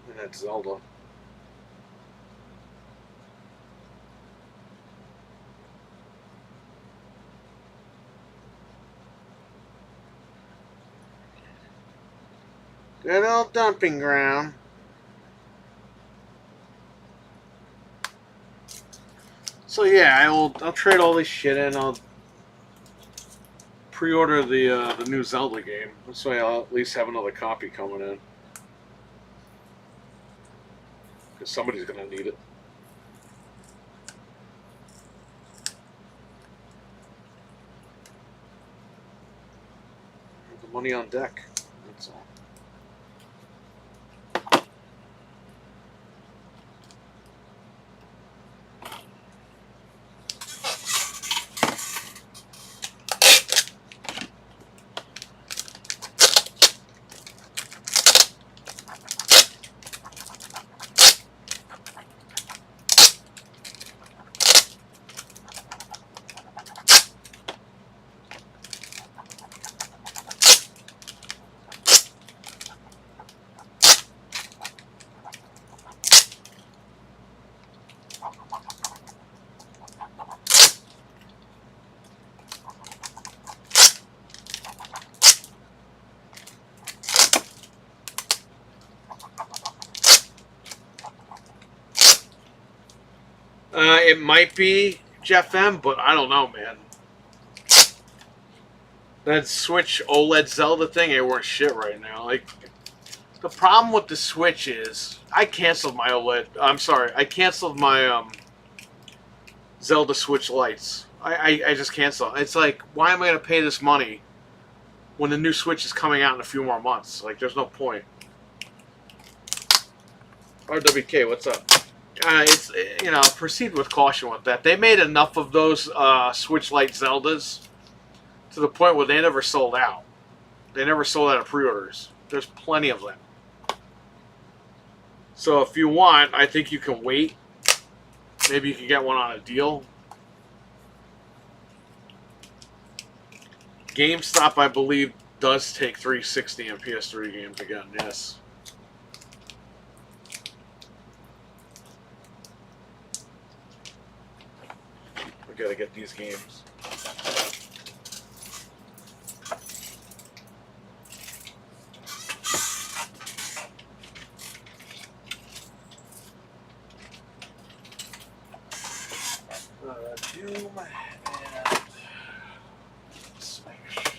And that's Zelda. Good old dumping ground. So yeah, I'll trade all this shit in. I'll pre-order the new Zelda game. This way I'll at least have another copy coming in. Because somebody's gonna need it. The money on deck. That's all. It might be Jeff M, but I don't know, man. That Switch OLED Zelda thing ain't worth shit right now. Like, the problem with the Switch is I canceled my OLED. I'm sorry, I canceled my Zelda Switch Lights. I just canceled. It's like, why am I going to pay this money when the new Switch is coming out in a few more months? Like, there's no point. RWK, what's up? It's, you know, proceed with caution with that. They made enough of those Switch Lite Zeldas to the point where they never sold out. They never sold out of pre-orders. There's plenty of them. So if you want, I think you can wait. Maybe you can get one on a deal. GameStop, I believe, does take 360 and PS3 games again, yes. We gotta get these games. Doom and Smash.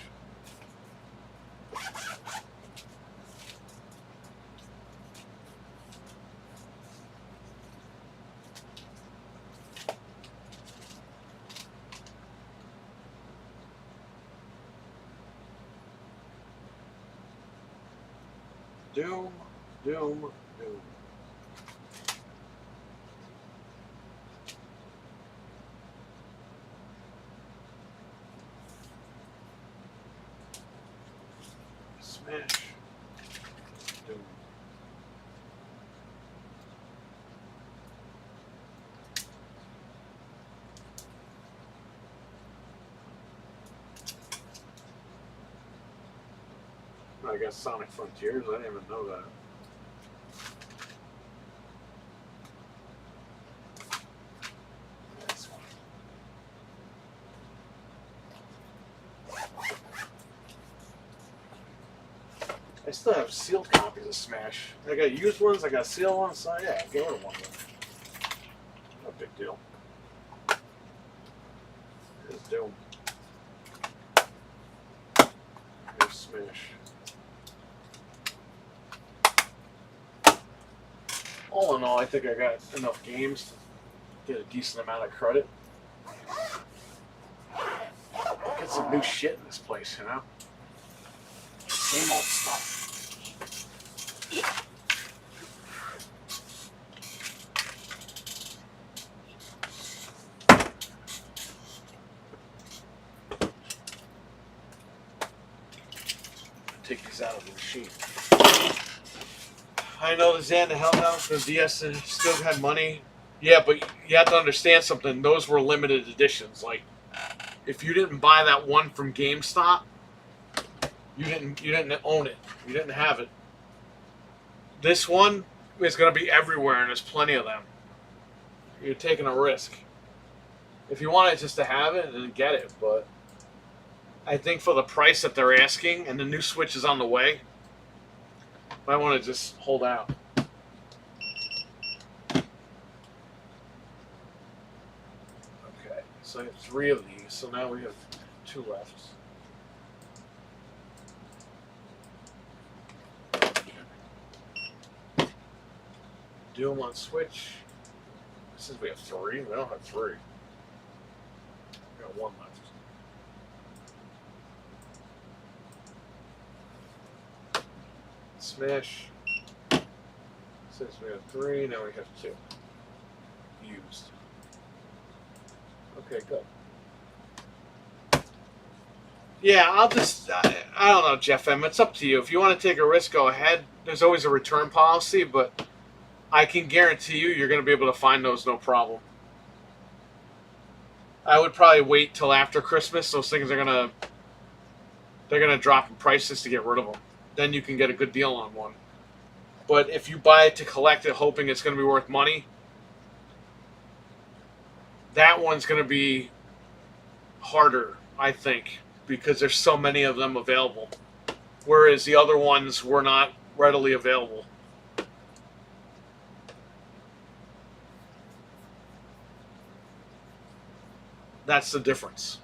Doom, Doom, Doom. Smash. Doom. I guess Sonic Frontiers. I didn't even know that. That's one. I still have sealed copies of Smash. I got used ones, I got sealed ones, so yeah, give her one. No big deal. Here's Doom. Here's Smash. All in all, I think I got enough games to get a decent amount of credit. Get some new shit in this place, you know? Same old stuff. Take these out of the machine. I know the Xan, the hell no, the DS still had money. Yeah, but you have to understand something. Those were limited editions. Like, if you didn't buy that one from GameStop, you didn't own it. You didn't have it. This one is going to be everywhere, and there's plenty of them. You're taking a risk. If you wanted just to have it, then get it. But I think for the price that they're asking, and the new Switch is on the way, might want to just hold out. Okay, so I have 3 of these, so now we have 2 left. Doom on Switch. Since we have 3, we don't have 3. We got 1 left. Smash. Since we have 3, now we have 2. Used. Okay, good. Yeah, I'll just, I don't know, Jeff M. It's up to you. If you want to take a risk, go ahead. There's always a return policy, but I can guarantee you're going to be able to find those no problem. I would probably wait till after Christmas. Those things are they're gonna drop in prices to get rid of them. Then you can get a good deal on one. But if you buy it to collect it, hoping it's going to be worth money, that one's going to be harder, I think, because there's so many of them available. Whereas the other ones were not readily available. That's the difference.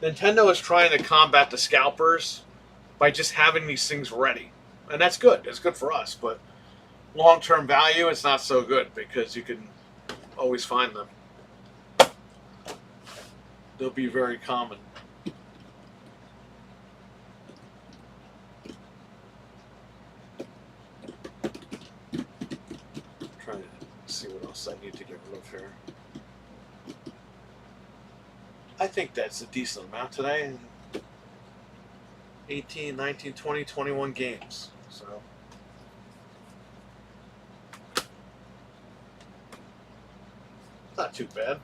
Nintendo is trying to combat the scalpers by just having these things ready. And that's good. It's good for us. But long-term value, it's not so good because you can always find them. They'll be very common. Trying to see what else I need to get rid of here. I think that's a decent amount today. 18, 19, 20, 21 games. So not too bad.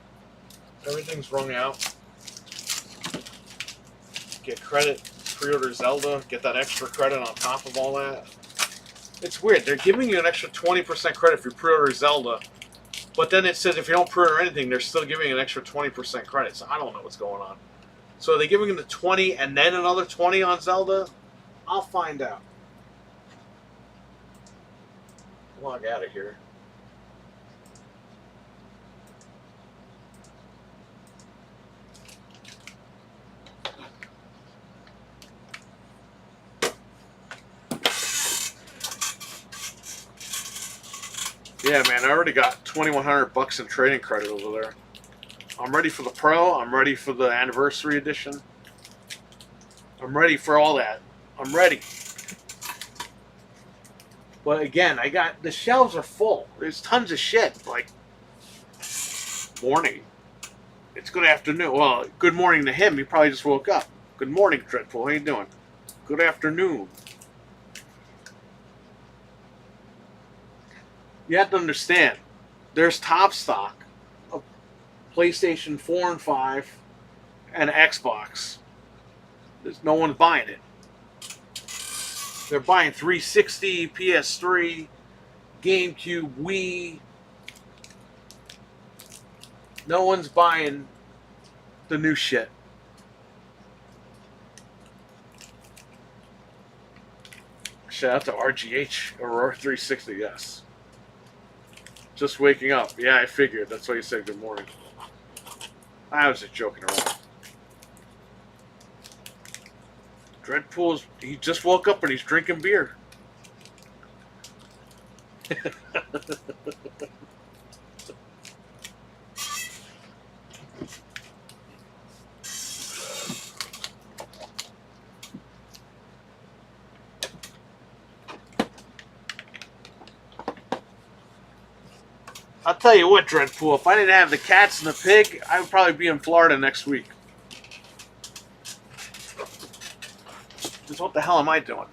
Everything's rung out. Get credit, pre-order Zelda, get that extra credit on top of all that. It's weird. They're giving you an extra 20% credit if you pre-order Zelda, but then it says if you don't pre-order anything, they're still giving an extra 20% credit. So I don't know what's going on. So are they giving them the 20 and then another 20 on Zelda? I'll find out. Log out of here. Yeah, man, I already got $2,100 in trading credit over there. I'm ready for the Pro. I'm ready for the Anniversary Edition. I'm ready for all that. I'm ready. But again, the shelves are full. There's tons of shit. Like, morning. It's good afternoon. Well, good morning to him. He probably just woke up. Good morning, Dreadful. How you doing? Good afternoon. You have to understand, there's top stock of PlayStation 4 and 5 and Xbox. There's no one buying it. They're buying 360, PS3, GameCube, Wii. No one's buying the new shit. Shout out to RGH, Aurora 360, yes. Just waking up. Yeah, I figured. That's why you said good morning. I was just joking around. Dreadpool's, he just woke up and he's drinking beer. I'll tell you what, Dreadpool, if I didn't have the cats and the pig, I would probably be in Florida next week. Because what the hell am I doing?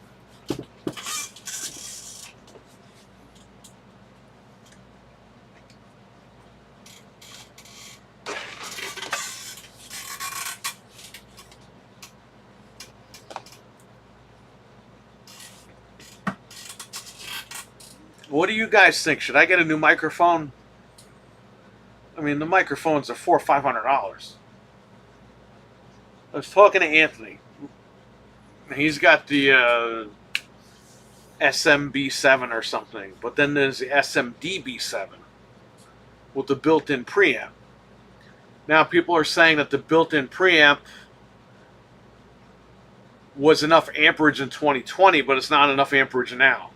What do you guys think? Should I get a new microphone? I mean, the microphones are $400 or $500. I was talking to Anthony. He's got the SMB7 or something, but then there's the SMDB7 with the built-in preamp. Now people are saying that the built-in preamp was enough amperage in 2020, but it's not enough amperage now.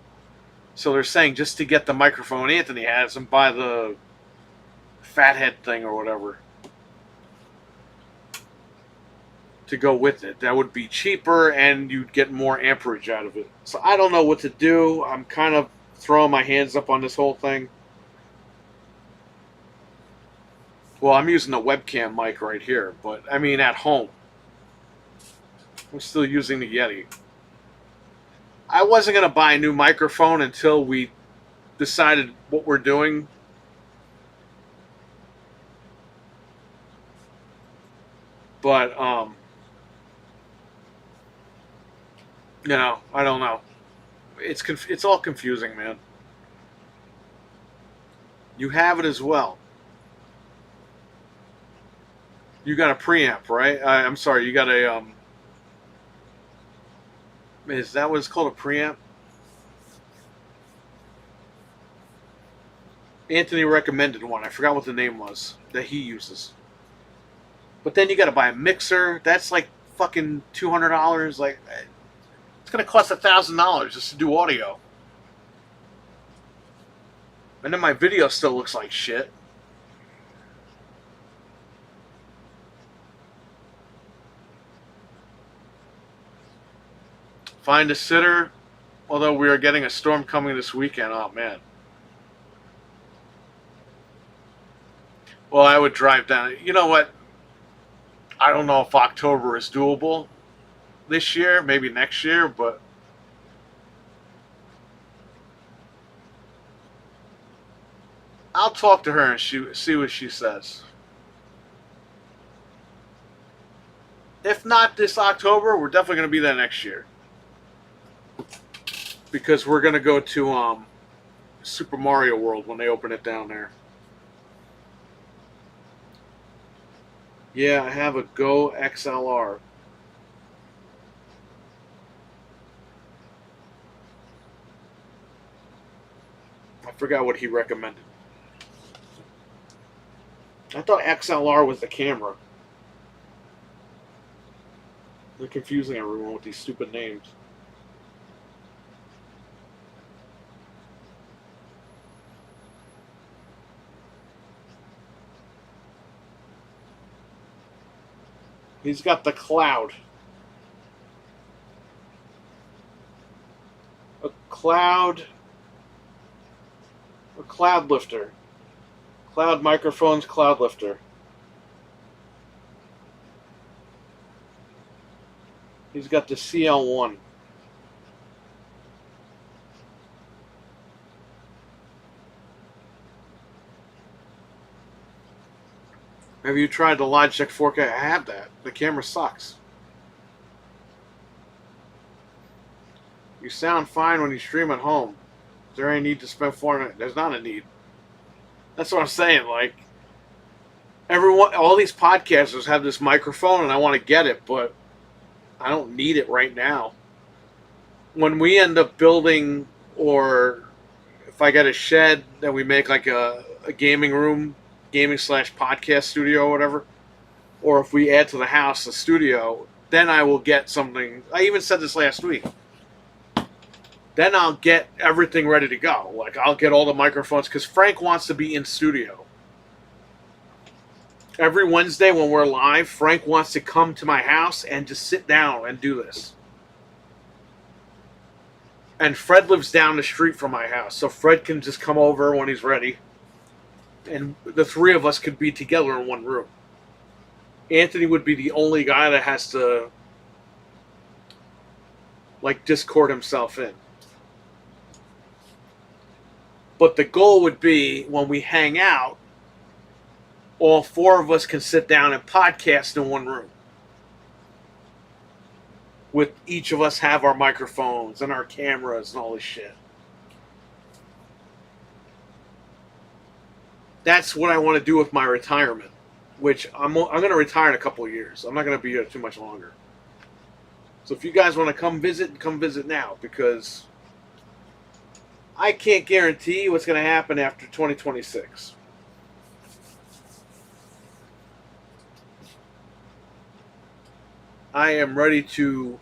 So they're saying just to get the microphone Anthony has and buy the fathead thing or whatever to go with it. That would be cheaper and you'd get more amperage out of it. So I don't know what to do. I'm kind of throwing my hands up on this whole thing. Well, I'm using the webcam mic right here, but I mean at home. I'm still using the Yeti. I wasn't going to buy a new microphone until we decided what we're doing. But, you know, I don't know. It's all confusing, man. You have it as well. You got a preamp, right? I'm sorry, you got a, is that what it's called, a preamp? Anthony recommended one. I forgot what the name was that he uses. But then you got to buy a mixer. That's like fucking $200. Like, it's gonna cost $1,000 just to do audio. And then my video still looks like shit. Find a sitter. Although we are getting a storm coming this weekend. Oh, man. Well, I would drive down. You know what? I don't know if October is doable this year. Maybe next year, but... I'll talk to her and see what she says. If not this October, we're definitely going to be there next year. Because we're going to go to Super Mario World when they open it down there. Yeah, I have a Go XLR. I forgot what he recommended. I thought XLR was the camera. They're confusing everyone with these stupid names. He's got the Cloud. A Cloud lifter. Cloud microphones, Cloud lifter. He's got the CL1. Have you tried the Logitech 4K? I have that. The camera sucks. You sound fine when you stream at home. Is there any need to spend $400? There's not a need. That's what I'm saying. Like, everyone, all these podcasters have this microphone, and I want to get it, but I don't need it right now. When we end up building, or if I get a shed that we make like a gaming room, gaming/podcast studio or whatever, or if we add to the house a studio, then I will get something. I even said this last week. Then I'll get everything ready to go. Like, I'll get all the microphones, because Frank wants to be in studio. Every Wednesday when we're live, Frank wants to come to my house and just sit down and do this. And Fred lives down the street from my house, so Fred can just come over when he's ready. And the three of us could be together in one room. Anthony would be the only guy that has to, like, Discord himself in. But the goal would be, when we hang out, all four of us can sit down and podcast in one room. With each of us have our microphones and our cameras and all this shit. That's what I want to do with my retirement. Which I'm going to retire in a couple of years. I'm not going to be here too much longer. So if you guys want to come visit now. Because I can't guarantee what's going to happen after 2026. I am ready to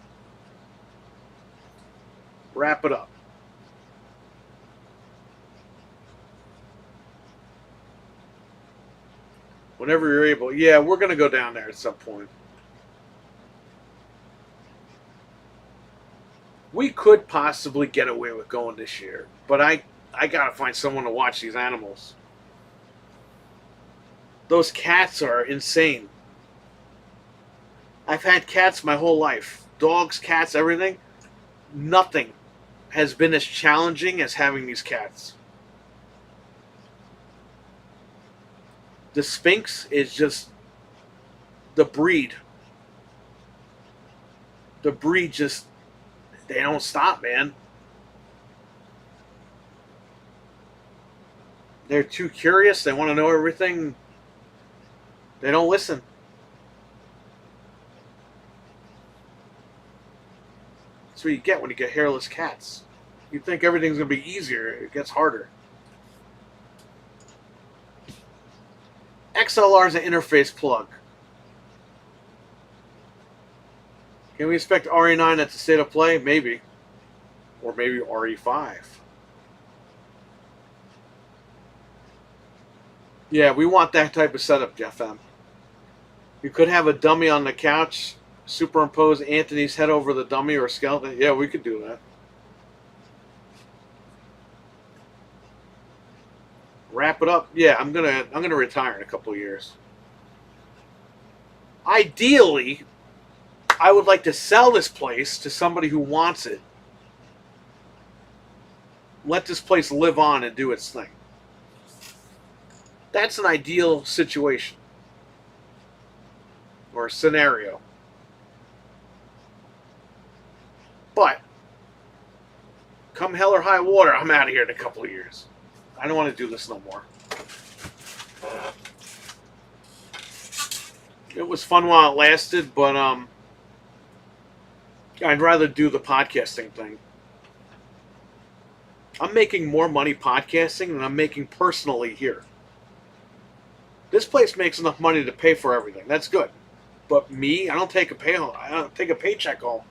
wrap it up. Whenever you're able. Yeah, we're going to go down there at some point. We could possibly get away with going this year. But I got to find someone to watch these animals. Those cats are insane. I've had cats my whole life. Dogs, cats, everything. Nothing has been as challenging as having these cats. The Sphinx is just the breed. The breed just, they don't stop, man. They're too curious. They want to know everything. They don't listen. That's what you get when you get hairless cats. You think everything's going to be easier. It gets harder. XLR is an interface plug. Can we expect RE9 at the state of play? Maybe. Or maybe RE5. Yeah, we want that type of setup, Jeff M. You could have a dummy on the couch, superimpose Anthony's head over the dummy or skeleton. Yeah, we could do that. Wrap it up. Yeah, I'm gonna retire in a couple of years. Ideally, I would like to sell this place to somebody who wants it. Let this place live on and do its thing. That's an ideal situation or scenario. But come hell or high water, I'm out of here in a couple of years. I don't want to do this no more. It was fun while it lasted, but I'd rather do the podcasting thing. I'm making more money podcasting than I'm making personally here. This place makes enough money to pay for everything. That's good. But me, I don't take a paycheck home.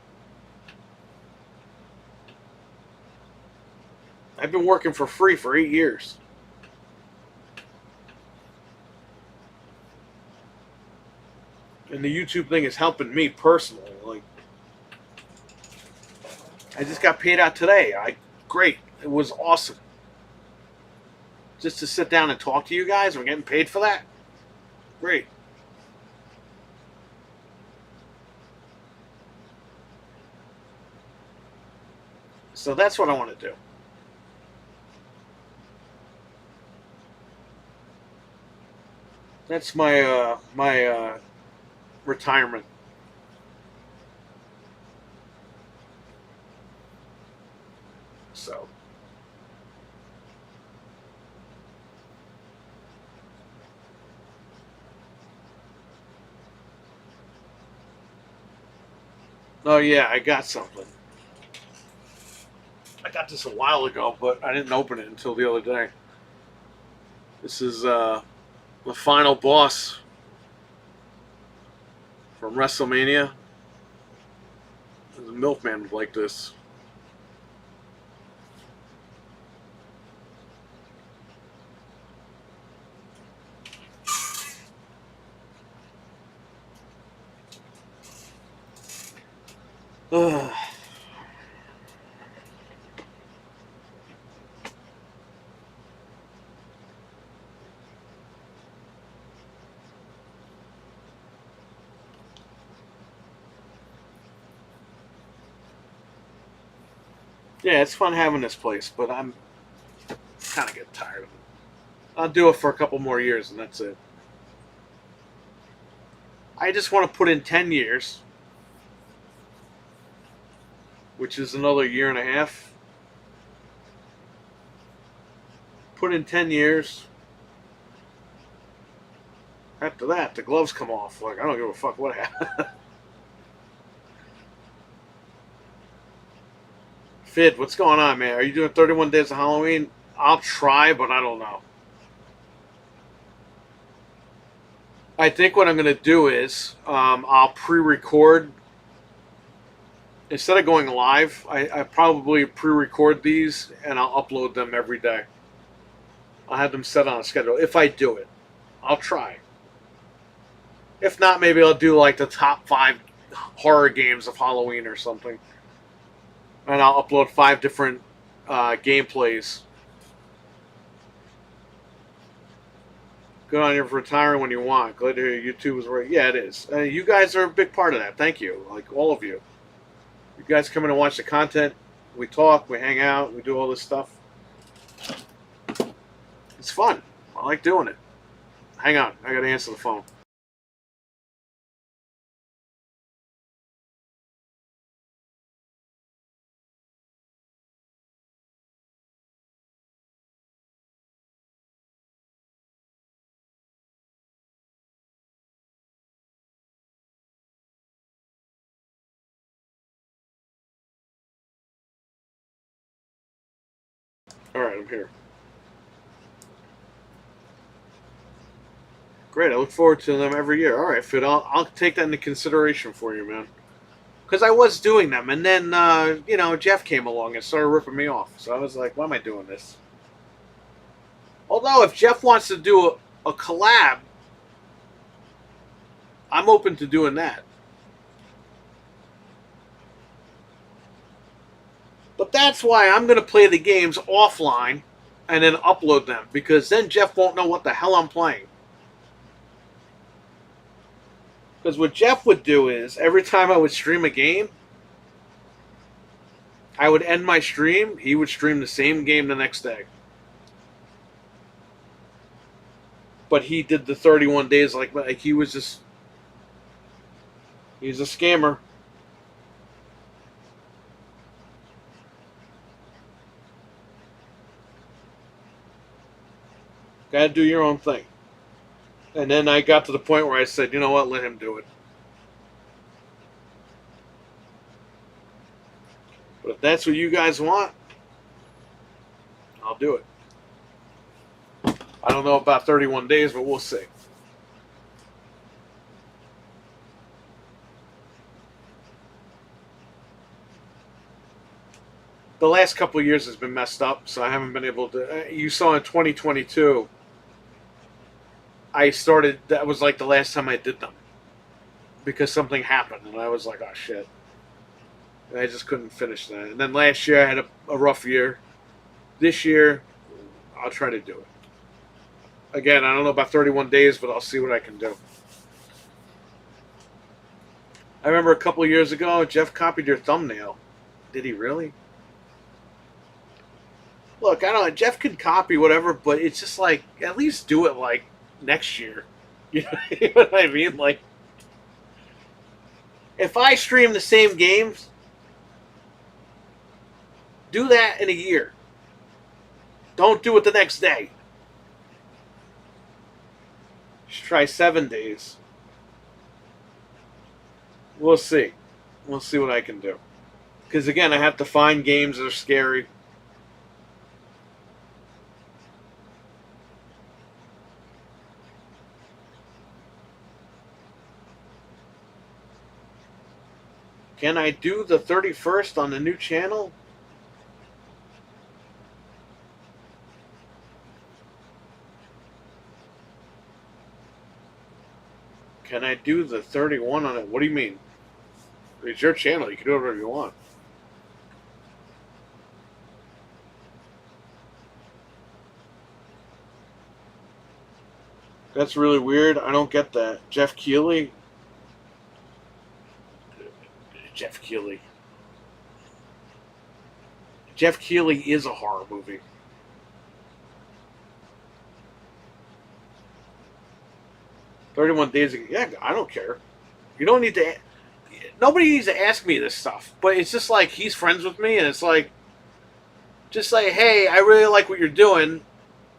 I've been working for free for 8 years. And the YouTube thing is helping me personally. Like, I just got paid out today. Great. It was awesome. Just to sit down and talk to you guys, we're getting paid for that? Great. So that's what I want to do. That's my retirement. So. Oh yeah, I got something. I got this a while ago, but I didn't open it until the other day. This is the final boss from WrestleMania. The Milkman would like this. Ugh. Yeah, it's fun having this place, but I'm kind of getting tired of it. I'll do it for a couple more years, and that's it. I just want to put in 10 years, which is another year and a half. Put in 10 years. After that, the gloves come off. Like, I don't give a fuck what happened. Fid, what's going on, man? Are you doing 31 Days of Halloween? I'll try, but I don't know. I think what I'm going to do is I'll pre-record. Instead of going live, I probably pre-record these and I'll upload them every day. I'll have them set on a schedule. If I do it, I'll try. If not, maybe I'll do like the top 5 horror games of Halloween or something. And I'll upload 5 different gameplays. Good on you for retiring when you want. Glad to hear YouTube was right. Yeah, it is. You guys are a big part of that. Thank you. Like, all of you. You guys come in and watch the content. We talk, we hang out, we do all this stuff. It's fun. I like doing it. Hang on. I got to answer the phone. All right, I'm here. Great. I look forward to them every year. All right, Fit. I'll take that into consideration for you, man. Because I was doing them, and then you know, Jeff came along and started ripping me off. So I was like, why am I doing this? Although if Jeff wants to do a collab, I'm open to doing that. But that's why I'm going to play the games offline and then upload them, because then Jeff won't know what the hell I'm playing. Because what Jeff would do is, every time I would stream a game, I would end my stream, he would stream the same game the next day. But he did the 31 days like he was just... He's a scammer. Gotta do your own thing. And then I got to the point where I said, you know what, let him do it. But if that's what you guys want, I'll do it. I don't know about 31 days, but we'll see. The last couple of years has been messed up, so I haven't been able to... You saw in 2022, I started... That was like the last time I did them. Because something happened, and I was like, oh, shit. And I just couldn't finish that. And then last year, I had a rough year. This year, I'll try to do it. Again, I don't know about 31 days, but I'll see what I can do. I remember a couple of years ago, Jeff copied your thumbnail. Did he really? Look, I don't know. Jeff can copy whatever, but it's just like, at least do it like next year. You know what I mean? Like, if I stream the same games, do that in a year. Don't do it the next day. Just try 7 days. We'll see. We'll see what I can do. Because again, I have to find games that are scary. Can I do the 31st on the new channel? Can I do the 31 on it? What do you mean? It's your channel. You can do whatever you want. That's really weird. I don't get that. Jeff Keighley? Jeff Keighley. Jeff Keighley is a horror movie. "31 days ago." Yeah, I don't care. You don't need to... Nobody needs to ask me this stuff. But it's just like, he's friends with me, and it's like... Just say, hey, I really like what you're doing.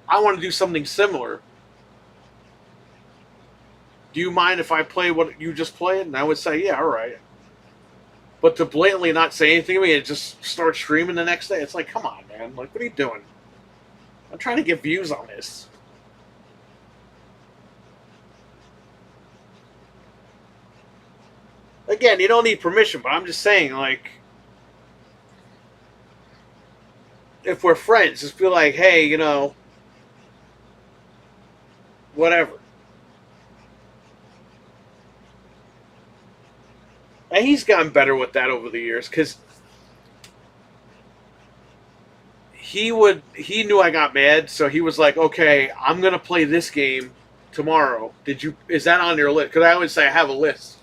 I want to do something similar. Do you mind if I play what you just played? And I would say, yeah, all right. But to blatantly not say anything to me and just start streaming the next day, it's like, come on, man. Like, what are you doing? I'm trying to get views on this. Again, you don't need permission, but I'm just saying, like, if we're friends, just be like, hey, you know, whatever. And he's gotten better with that over the years, because he knew I got mad, so he was like, okay, I'm gonna play this game tomorrow. Is that on your list? Because I always say I have a list.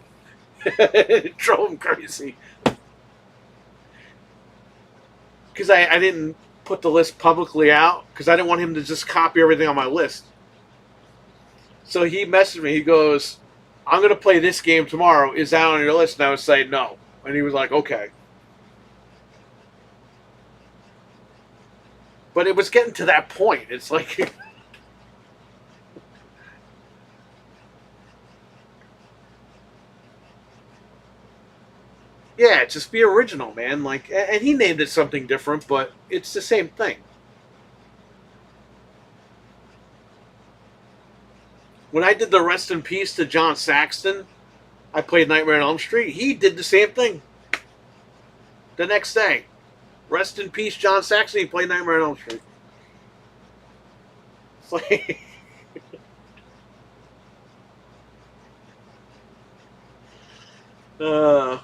It drove him crazy. Because I didn't put the list publicly out, because I didn't want him to just copy everything on my list. So he messaged me, he goes, I'm going to play this game tomorrow. Is that on your list? And I would say no. And he was like, okay. But it was getting to that point. It's like... Yeah, just be original, man. Like, and he named it something different, but it's the same thing. When I did the rest in peace to John Saxton, I played Nightmare on Elm Street. He did the same thing. The next day, rest in peace, John Saxton. He played Nightmare on Elm Street. It's like, you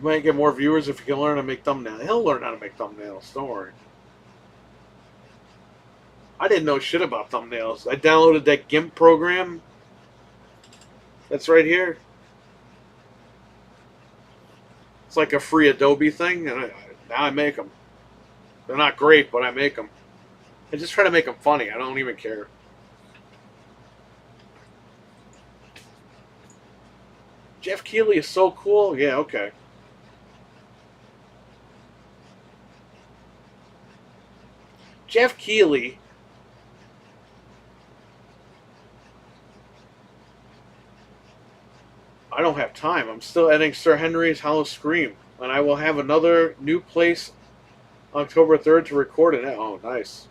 might get more viewers if you can learn how to make thumbnails. He'll learn how to make thumbnails. Don't worry. I didn't know shit about thumbnails. I downloaded that GIMP program. That's right here. It's like a free Adobe thing, and now I make them. They're not great, but I make them. I just try to make them funny. I don't even care. Jeff Keighley is so cool. Yeah, okay. Jeff Keighley. I don't have time. I'm still editing Sir Henry's Hollow Scream, and I will have another new place October 3rd to record it. Oh, nice.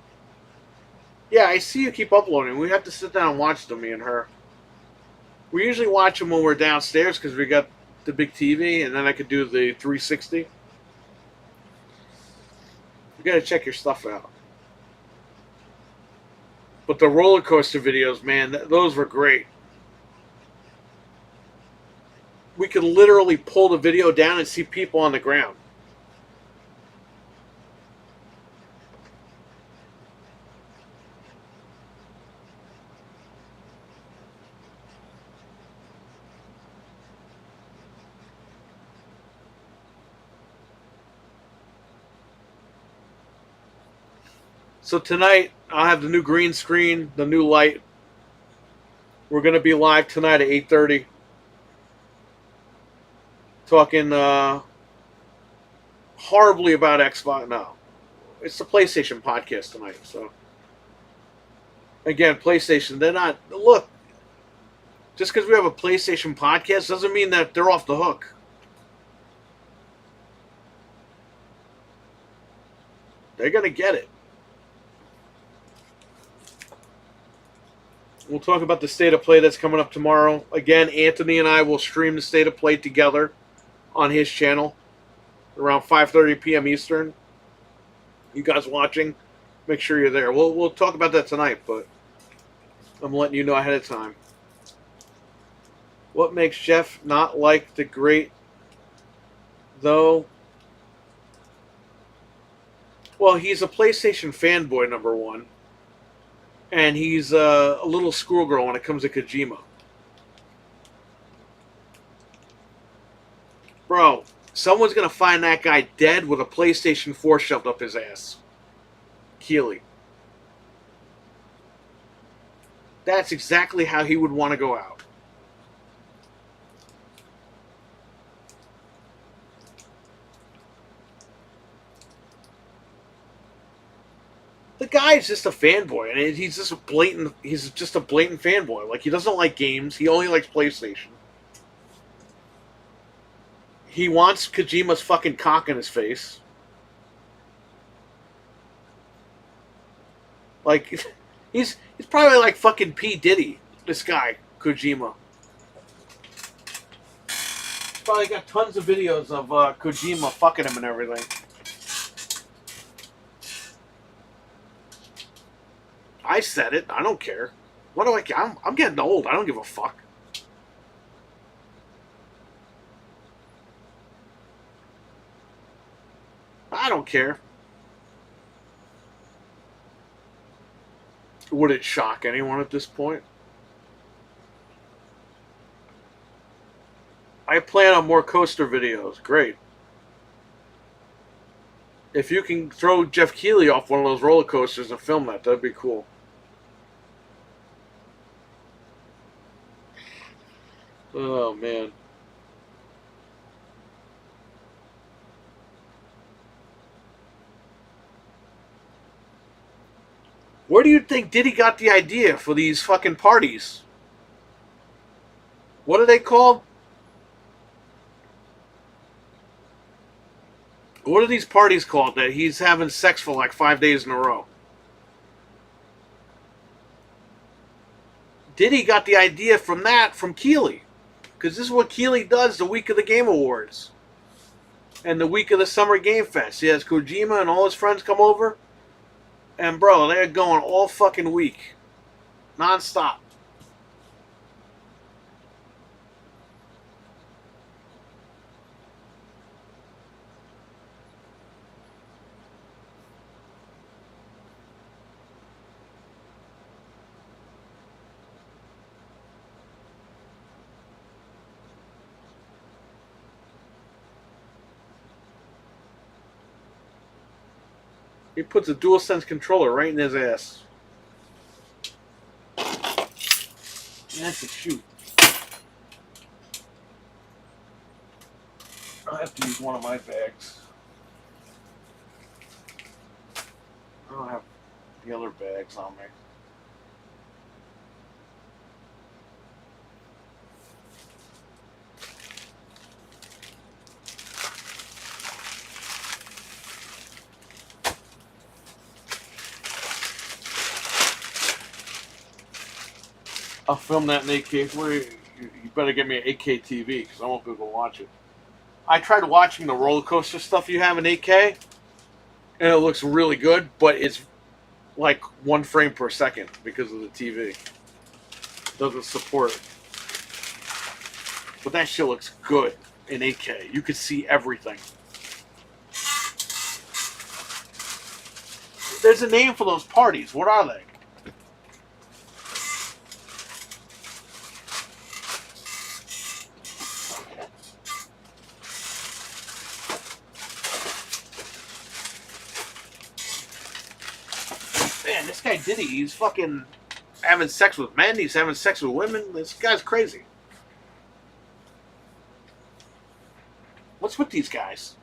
Yeah, I see you keep uploading. We have to sit down and watch them, me and her. We usually watch them when we're downstairs because we got the big TV, and then I could do the 360. You gotta check your stuff out. But the roller coaster videos, man, those were great. We could literally pull the video down and see people on the ground. So tonight, I'll have the new green screen, the new light. We're going to be live tonight at 8:30. Talking horribly about Xbox. No, it's the PlayStation podcast tonight. So again, PlayStation, they're not. Look, just because we have a PlayStation podcast doesn't mean that they're off the hook. They're gonna get it. We'll talk about the State of Play that's coming up tomorrow. Again, Anthony and I will stream the State of Play together on his channel around 5:30 p.m. Eastern. You guys watching, make sure you're there. We'll talk about that tonight, but I'm letting you know ahead of time. What makes Jeff not like the great, though? Well, he's a PlayStation fanboy, number one. And he's a little schoolgirl when it comes to Kojima. Bro, someone's going to find that guy dead with a PlayStation 4 shoved up his ass. Keighley. That's exactly how he would want to go out. The guy's just a fanboy, and he's just a blatant fanboy. Like, he doesn't like games. He only likes PlayStation. He wants Kojima's fucking cock in his face. Like, he's probably like fucking P. Diddy, this guy, Kojima. He's probably got tons of videos of Kojima fucking him and everything. I said it. I don't care. What do I care? I'm getting old. I don't give a fuck. I don't care. Would it shock anyone at this point? I plan on more coaster videos. Great. If you can throw Jeff Keighley off one of those roller coasters and film that, that'd be cool. Oh, man. Where do you think Diddy got the idea for these fucking parties? What are they called? What are these parties called that he's having sex for like 5 days in a row? Diddy got the idea from Keeley. Because this is what Keeley does the week of the Game Awards. And the week of the Summer Game Fest. He has Kojima and all his friends come over. And bro, they're going all fucking week. Non-stop. He puts a DualSense controller right in his ass. That's a shoot. I'll have to use one of my bags. I don't have the other bags on me. I'll film that in 8K. You better get me an 8K TV because I won't be able to watch it. I tried watching the roller coaster stuff you have in 8K, and it looks really good, but it's like 1 frame per second because of the TV. It doesn't support it. But that shit looks good in 8K. You can see everything. There's a name for those parties. What are they? Man, this guy Diddy, he's fucking having sex with men, he's having sex with women. This guy's crazy. What's with these guys?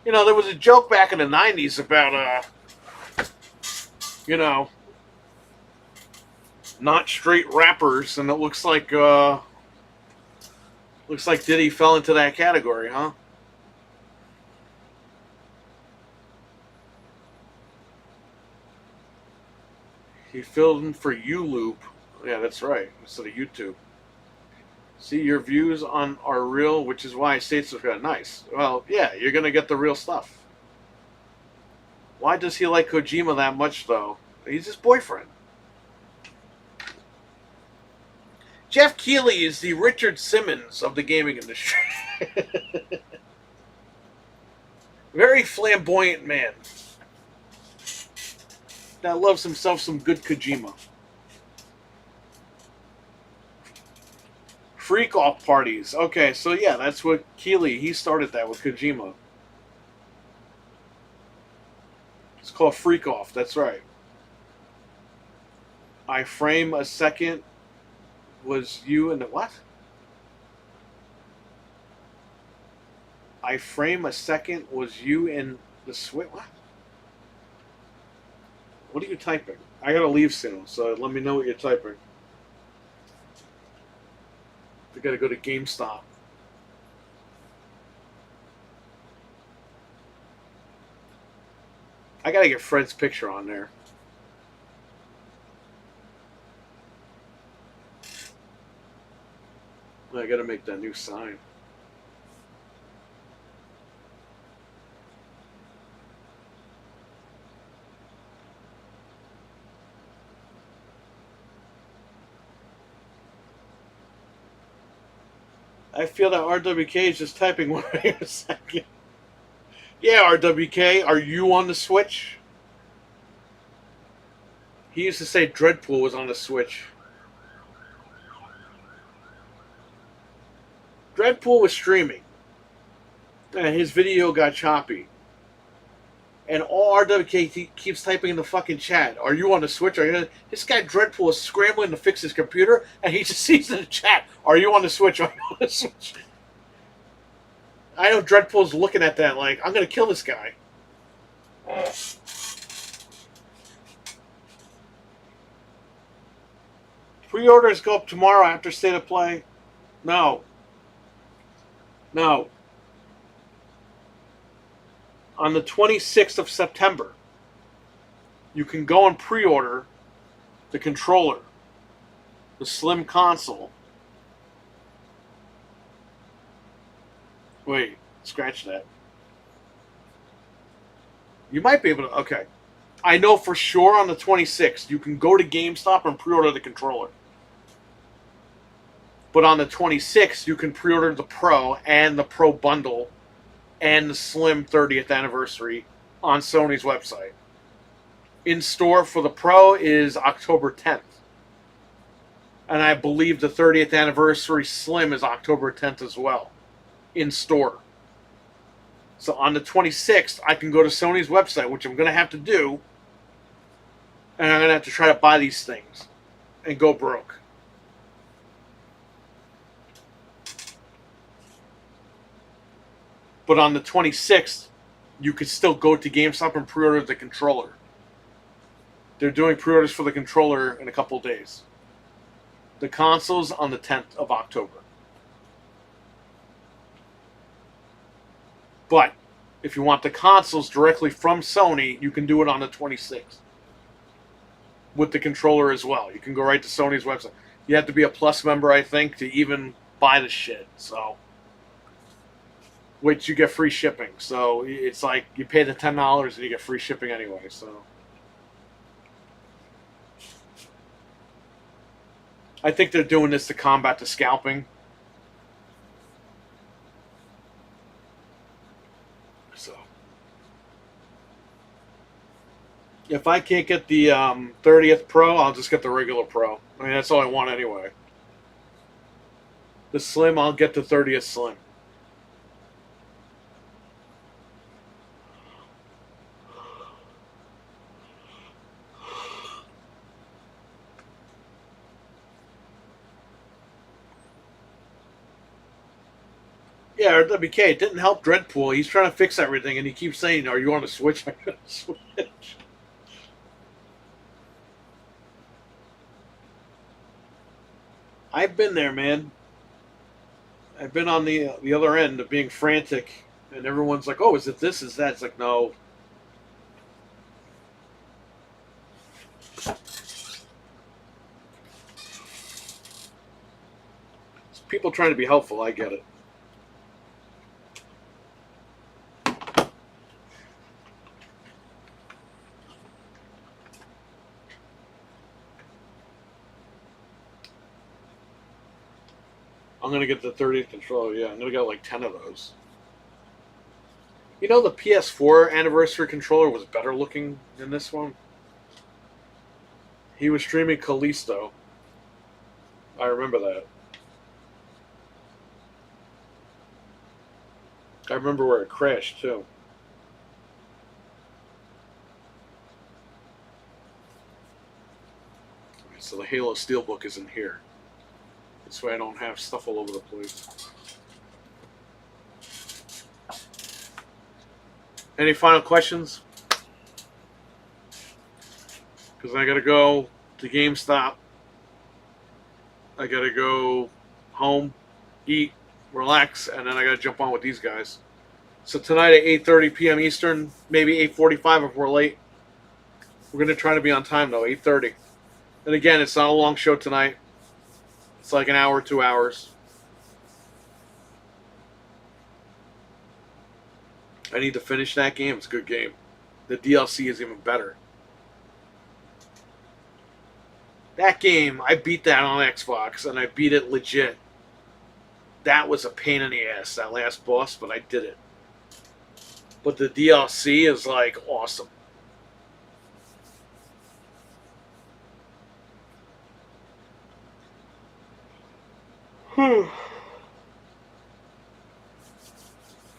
You know, there was a joke back in the 90s about, you know, not straight rappers, and it looks like Diddy fell into that category, huh? He filmed for YouTube. Yeah, that's right. Instead of YouTube. See, your views on are real, which is why states have got nice. Well, yeah, you're going to get the real stuff. Why does he like Kojima that much, though? He's his boyfriend. Jeff Keighley is the Richard Simmons of the gaming industry. Very flamboyant man. That loves himself some good Kojima. Freak off parties. Okay, so yeah, that's what Keeley, he started that with Kojima. It's called Freak Off, that's right. I frame a second was you in the what? I frame a second was you in the switch. What? What are you typing? I gotta leave soon, so let me know what you're typing. We gotta go to GameStop. I gotta get Fred's picture on there. I gotta make that new sign. I feel that RWK is just typing one right in a second. Yeah, RWK, are you on the Switch? He used to say Dreadpool was on the Switch. Dreadpool was streaming. And his video got choppy. And all RWK keeps typing in the fucking chat. Are you on the Switch? Are you on the... This guy Dreadpool is scrambling to fix his computer, and he just sees in the chat, are you on the Switch? Are you on the Switch? I know Dreadpool's looking at that like, I'm going to kill this guy. Pre-orders go up tomorrow after State of Play? No. No. On the 26th of September, you can go and pre-order the controller. the Slim console. Wait, scratch that. You might be able to. Okay. I know for sure on the 26th, you can go to GameStop and pre-order the controller. But on the 26th, you can pre-order the Pro and the Pro Bundle and the Slim 30th anniversary on Sony's website. In store for the Pro is October 10th. And I believe the 30th anniversary Slim is October 10th as well. In store. So on the 26th, I can go to Sony's website, which I'm going to have to do. And I'm going to have to try to buy these things. And go broke. But on the 26th, you could still go to GameStop and pre-order the controller. They're doing pre-orders for the controller in a couple of days. The console's on the 10th of October. But if you want the consoles directly from Sony, you can do it on the 26th. With the controller as well. You can go right to Sony's website. You have to be a Plus member, I think, to even buy the shit. So, which you get free shipping. So it's like you pay the $10 and you get free shipping anyway. So I think they're doing this to combat the scalping. So if I can't get the 30th Pro, I'll just get the regular Pro. I mean, that's all I want anyway. The Slim, I'll get the 30th Slim. Yeah, RWK, it didn't help Dreadpool. He's trying to fix everything, and he keeps saying, "Are you on the Switch?" I'm going to switch. I've been there, man. I've been on the other end of being frantic, and everyone's like, "Oh, is it this? Is that?" It's like, no. It's people trying to be helpful. I get it. I'm going to get the 30th controller, yeah. I'm going to get like 10 of those. You know, the PS4 anniversary controller was better looking than this one. He was streaming Callisto. I remember that. I remember where it crashed, too. So the Halo Steelbook is in here. This way I don't have stuff all over the place. Any final questions? Because I gotta go to GameStop. I gotta go home, eat, relax, and then I gotta jump on with these guys. So tonight at 8:30 p.m. Eastern, maybe 8:45 if we're late. We're gonna try to be on time though, 8:30. And again, it's not a long show tonight. It's like an hour, 2 hours. I need to finish that game. It's a good game. The DLC is even better. That game, I beat that on Xbox, and I beat it legit. That was a pain in the ass, that last boss, but I did it. But the DLC is, like, awesome.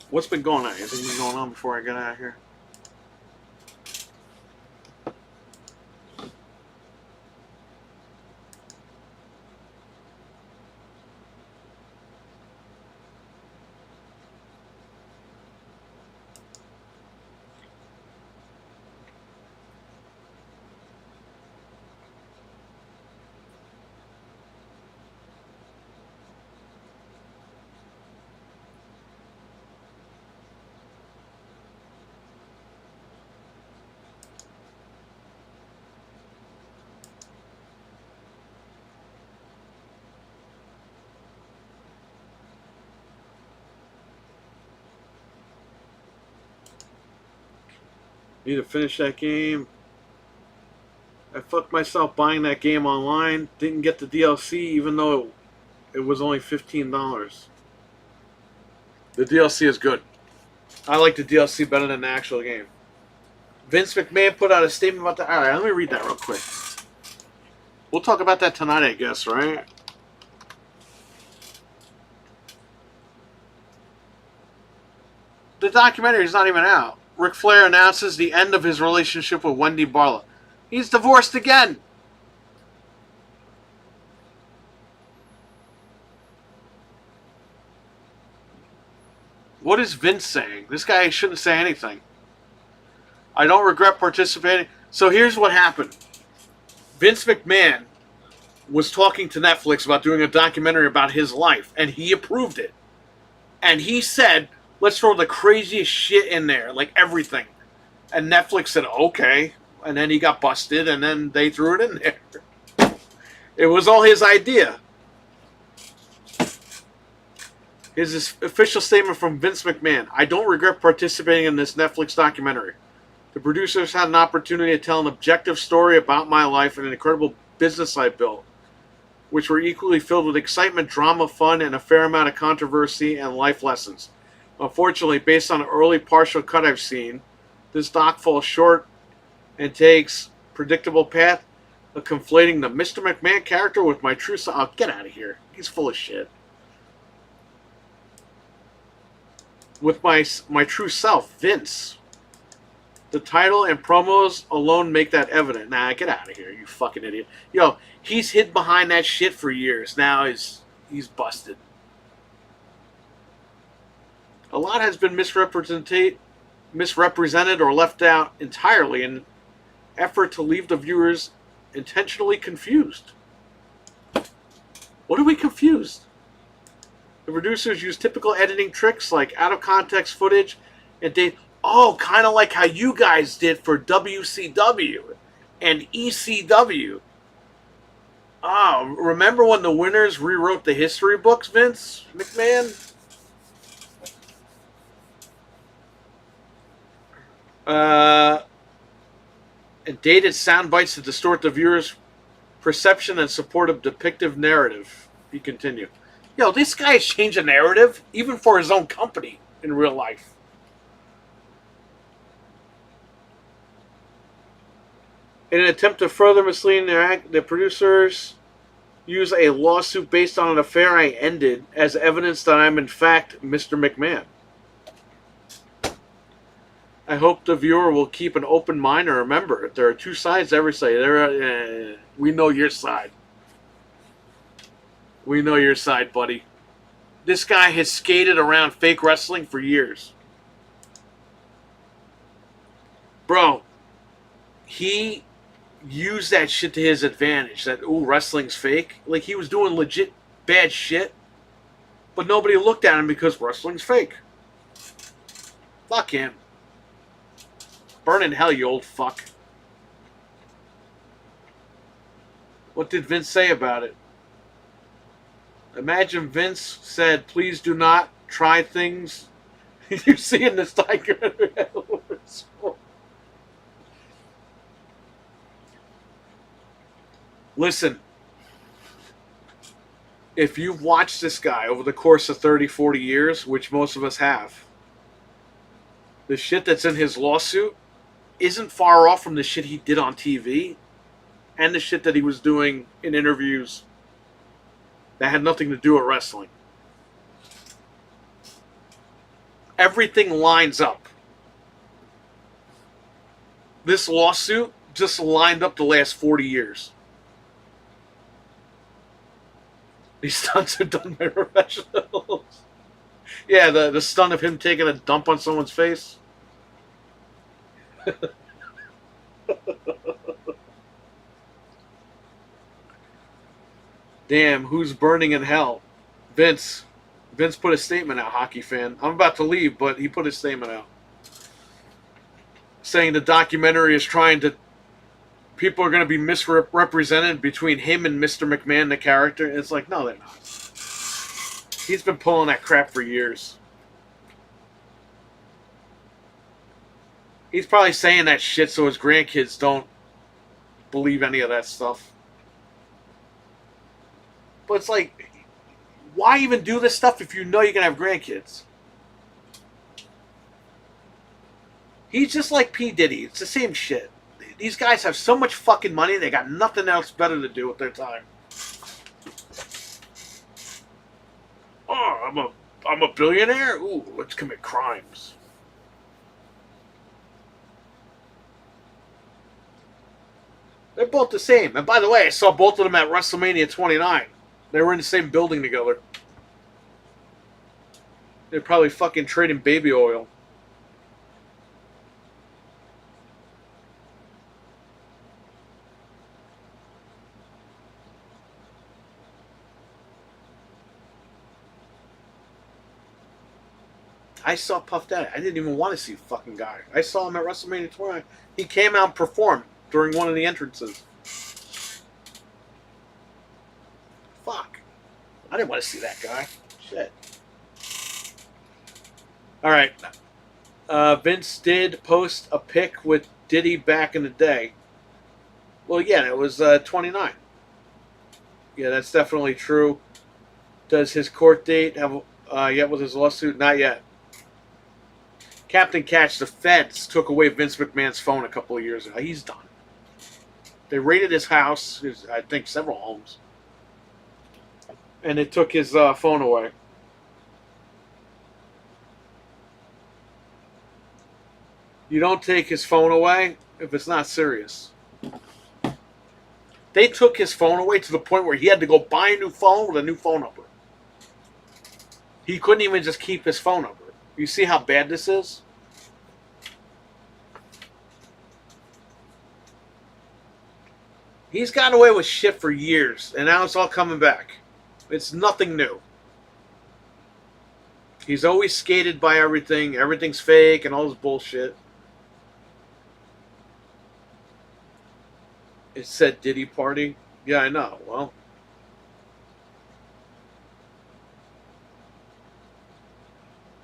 What's been going on? Anything been going on before I get out of here? Need to finish that game. I fucked myself buying that game online. Didn't get the DLC even though it was only $15. The DLC is good. I like the DLC better than the actual game. Vince McMahon put out a statement about the... Alright, let me read that real quick. We'll talk about that tonight, I guess, right? The documentary is not even out. Ric Flair announces the end of his relationship with Wendy Barlow. He's divorced again. What is Vince saying? This guy shouldn't say anything. I don't regret participating. So here's what happened. Vince McMahon was talking to Netflix about doing a documentary about his life, and he approved it. And he said, let's throw the craziest shit in there, like everything. And Netflix said, okay. And then he got busted, and then they threw it in there. It was all his idea. His official statement from Vince McMahon. I don't regret participating in this Netflix documentary. The producers had an opportunity to tell an objective story about my life and an incredible business I built, which were equally filled with excitement, drama, fun, and a fair amount of controversy and life lessons. Unfortunately, based on an early partial cut I've seen, this doc falls short and takes predictable path of conflating the Mr. McMahon character with my true self. Oh, get out of here. He's full of shit. With my true self, Vince. The title and promos alone make that evident. Nah, get out of here, you fucking idiot. Yo, he's hid behind that shit for years. Now he's busted. A lot has been misrepresented or left out entirely in an effort to leave the viewers intentionally confused. What are we confused? The producers use typical editing tricks like out-of-context footage and kind of like how you guys did for WCW and ECW. Oh, remember when the winners rewrote the history books, Vince McMahon? And dated sound bites to distort the viewer's perception and support of depictive narrative. He continued. Yo, this guy has changed the narrative, even for his own company in real life. In an attempt to further mislead the producers use a lawsuit based on an affair I ended as evidence that I'm in fact Mr. McMahon. I hope the viewer will keep an open mind and remember, there are two sides to every side. We know your side. We know your side, buddy. This guy has skated around fake wrestling for years. Bro, he used that shit to his advantage. That, ooh, wrestling's fake. Like, he was doing legit bad shit, but nobody looked at him because wrestling's fake. Fuck him. Burn in hell, you old fuck. What did Vince say about it? Imagine Vince said, please do not try things you see in this documentary. Listen, if you've watched this guy over the course of 30, 40 years, which most of us have, the shit that's in his lawsuit isn't far off from the shit he did on TV and the shit that he was doing in interviews that had nothing to do with wrestling. Everything lines up. This lawsuit just lined up the last 40 years. These stunts are done by professionals. Yeah, the stunt of him taking a dump on someone's face. Damn, who's burning in hell? Vince. Vince put a statement out, hockey fan. I'm about to leave, but he put a statement out. Saying the documentary is trying to... People are going to be misrepresented between him and Mr. McMahon, the character. And it's like, no, they're not. He's been pulling that crap for years. He's probably saying that shit so his grandkids don't believe any of that stuff. But it's like, why even do this stuff if you know you're going to have grandkids? He's just like P. Diddy. It's the same shit. These guys have so much fucking money, they got nothing else better to do with their time. Oh, I'm a billionaire? Ooh, let's commit crimes. They're both the same. And by the way, I saw both of them at WrestleMania 29. They were in the same building together. They're probably fucking trading baby oil. I saw Puff Daddy. I didn't even want to see the fucking guy. I saw him at WrestleMania 29. He came out and performed during one of the entrances. Fuck. I didn't want to see that guy. Shit. Alright. Vince did post a pic with Diddy back in the day. Well, yeah, it was 29. Yeah, that's definitely true. Does his court date have yet with his lawsuit? Not yet. Captain Catch, the feds took away Vince McMahon's phone a couple of years ago. He's done. They raided his house, I think several homes, and they took his phone away. You don't take his phone away if it's not serious. They took his phone away to the point where he had to go buy a new phone with a new phone number. He couldn't even just keep his phone number. You see how bad this is? He's gotten away with shit for years, and now it's all coming back. It's nothing new. He's always skated by everything. Everything's fake and all this bullshit. It said Diddy Party. Yeah, I know. Well,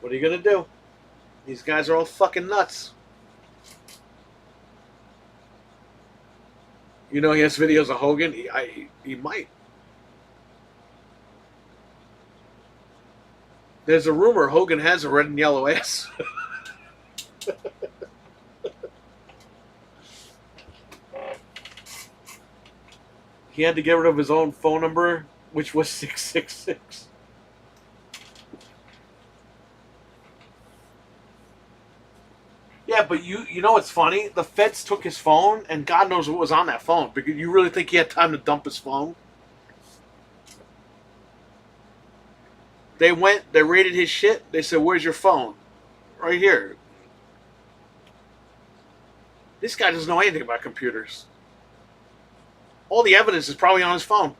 what are you going to do? These guys are all fucking nuts. You know he has videos of Hogan? He might. There's a rumor Hogan has a red and yellow ass. He had to get rid of his own phone number, which was 666. Yeah, but you know what's funny? The feds took his phone, and God knows what was on that phone. Because you really think he had time to dump his phone? They went, they raided his shit. They said, "Where's your phone?" Right here. This guy doesn't know anything about computers. All the evidence is probably on his phone.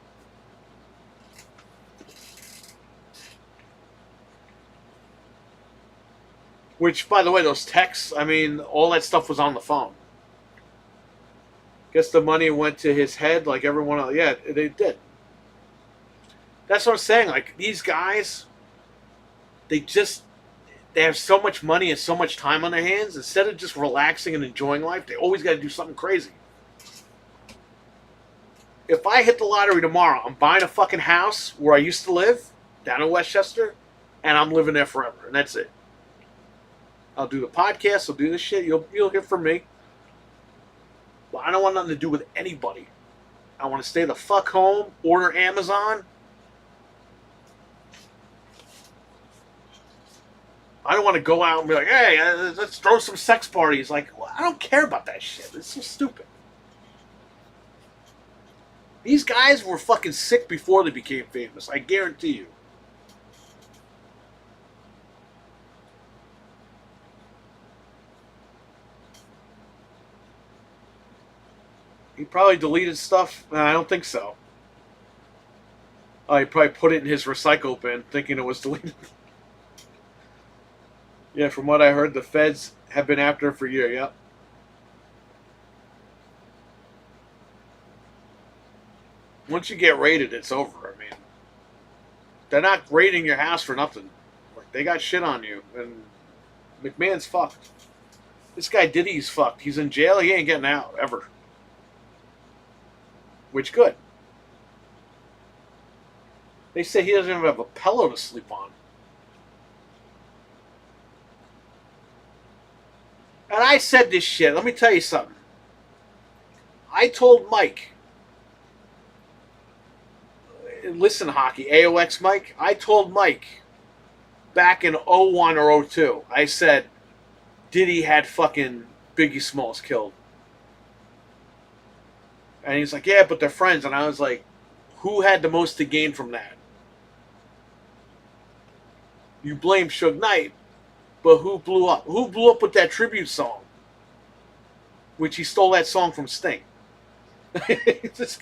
Which, by the way, those texts, I mean, all that stuff was on the phone. Guess the money went to his head like everyone else. Yeah, they did. That's what I'm saying. Like, these guys, they have so much money and so much time on their hands. Instead of just relaxing and enjoying life, they always got to do something crazy. If I hit the lottery tomorrow, I'm buying a fucking house where I used to live, down in Westchester, and I'm living there forever, and that's it. I'll do the podcast, I'll do this shit, you'll hear from me. But I don't want nothing to do with anybody. I want to stay the fuck home, order Amazon. I don't want to go out and be like, hey, let's throw some sex parties. Like, well, I don't care about that shit. It's so stupid. These guys were fucking sick before they became famous. I guarantee you. He probably deleted stuff. I don't think so. Oh, he probably put it in his recycle bin thinking it was deleted. Yeah, from what I heard, the feds have been after him for a year. Yep. Once you get raided, it's over. I mean, they're not raiding your house for nothing. Like, they got shit on you, and McMahon's fucked. This guy Diddy's fucked. He's in jail. He ain't getting out ever. Which good. They say he doesn't even have a pillow to sleep on. And I said this shit. Let me tell you something. I told Mike, listen, hockey, AOX Mike, I told Mike back in 01 or 02, I said, Diddy had fucking Biggie Smalls killed. And he's like, yeah, but they're friends. And I was like, who had the most to gain from that? You blame Suge Knight, but who blew up? Who blew up with that tribute song? Which he stole that song from Sting. He just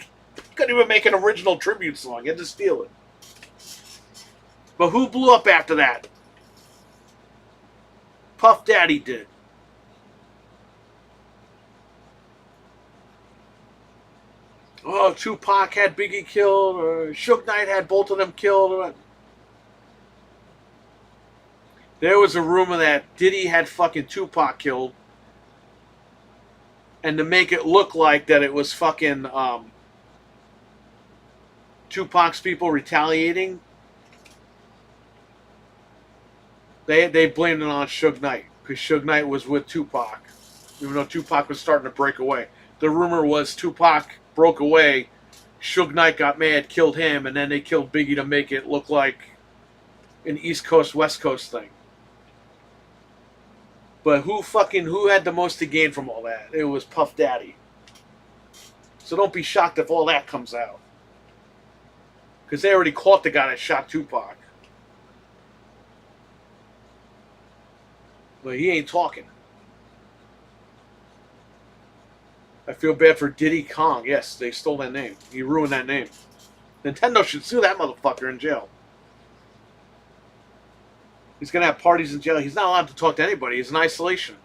couldn't even make an original tribute song. He had to steal it. But who blew up after that? Puff Daddy did. Oh, Tupac had Biggie killed, or Suge Knight had both of them killed. There was a rumor that Diddy had fucking Tupac killed. And to make it look like that it was fucking Tupac's people retaliating, they blamed it on Suge Knight. Because Suge Knight was with Tupac. Even though Tupac was starting to break away. The rumor was Tupac broke away, Suge Knight got mad, killed him, and then they killed Biggie to make it look like an East Coast, West Coast thing. But who had the most to gain from all that? It was Puff Daddy. So don't be shocked if all that comes out. Because they already caught the guy that shot Tupac. But he ain't talking. I feel bad for Diddy Kong. Yes, they stole that name. He ruined that name. Nintendo should sue that motherfucker in jail. He's going to have parties in jail. He's not allowed to talk to anybody. He's in isolation.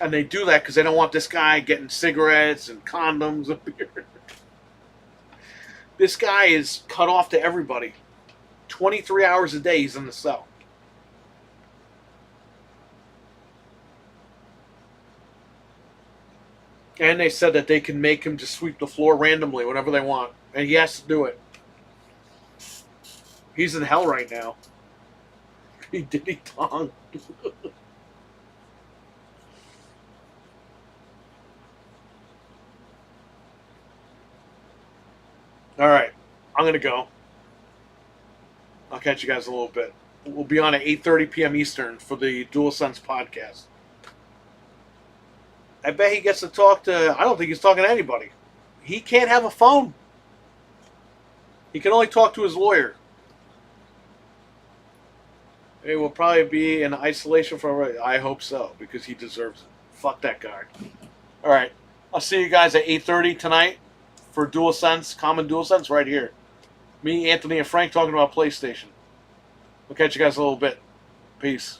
And they do that because they don't want this guy getting cigarettes and condoms and beer. This guy is cut off to everybody. 23 hours a day he's in the cell. And they said that they can make him just sweep the floor randomly whenever they want. And he has to do it. He's in hell right now. He Diddy Kong. Alright. I'm going to go. I'll catch you guys in a little bit. We'll be on at 8:30 p.m. Eastern for the DualSense podcast. I bet he gets to talk to... I don't think he's talking to anybody. He can't have a phone. He can only talk to his lawyer. He will probably be in isolation for... I hope so, because he deserves it. Fuck that guy. Alright. I'll see you guys at 8:30 tonight for DualSense, Common DualSense, right here. Me, Anthony, and Frank talking about PlayStation. We'll catch you guys in a little bit. Peace.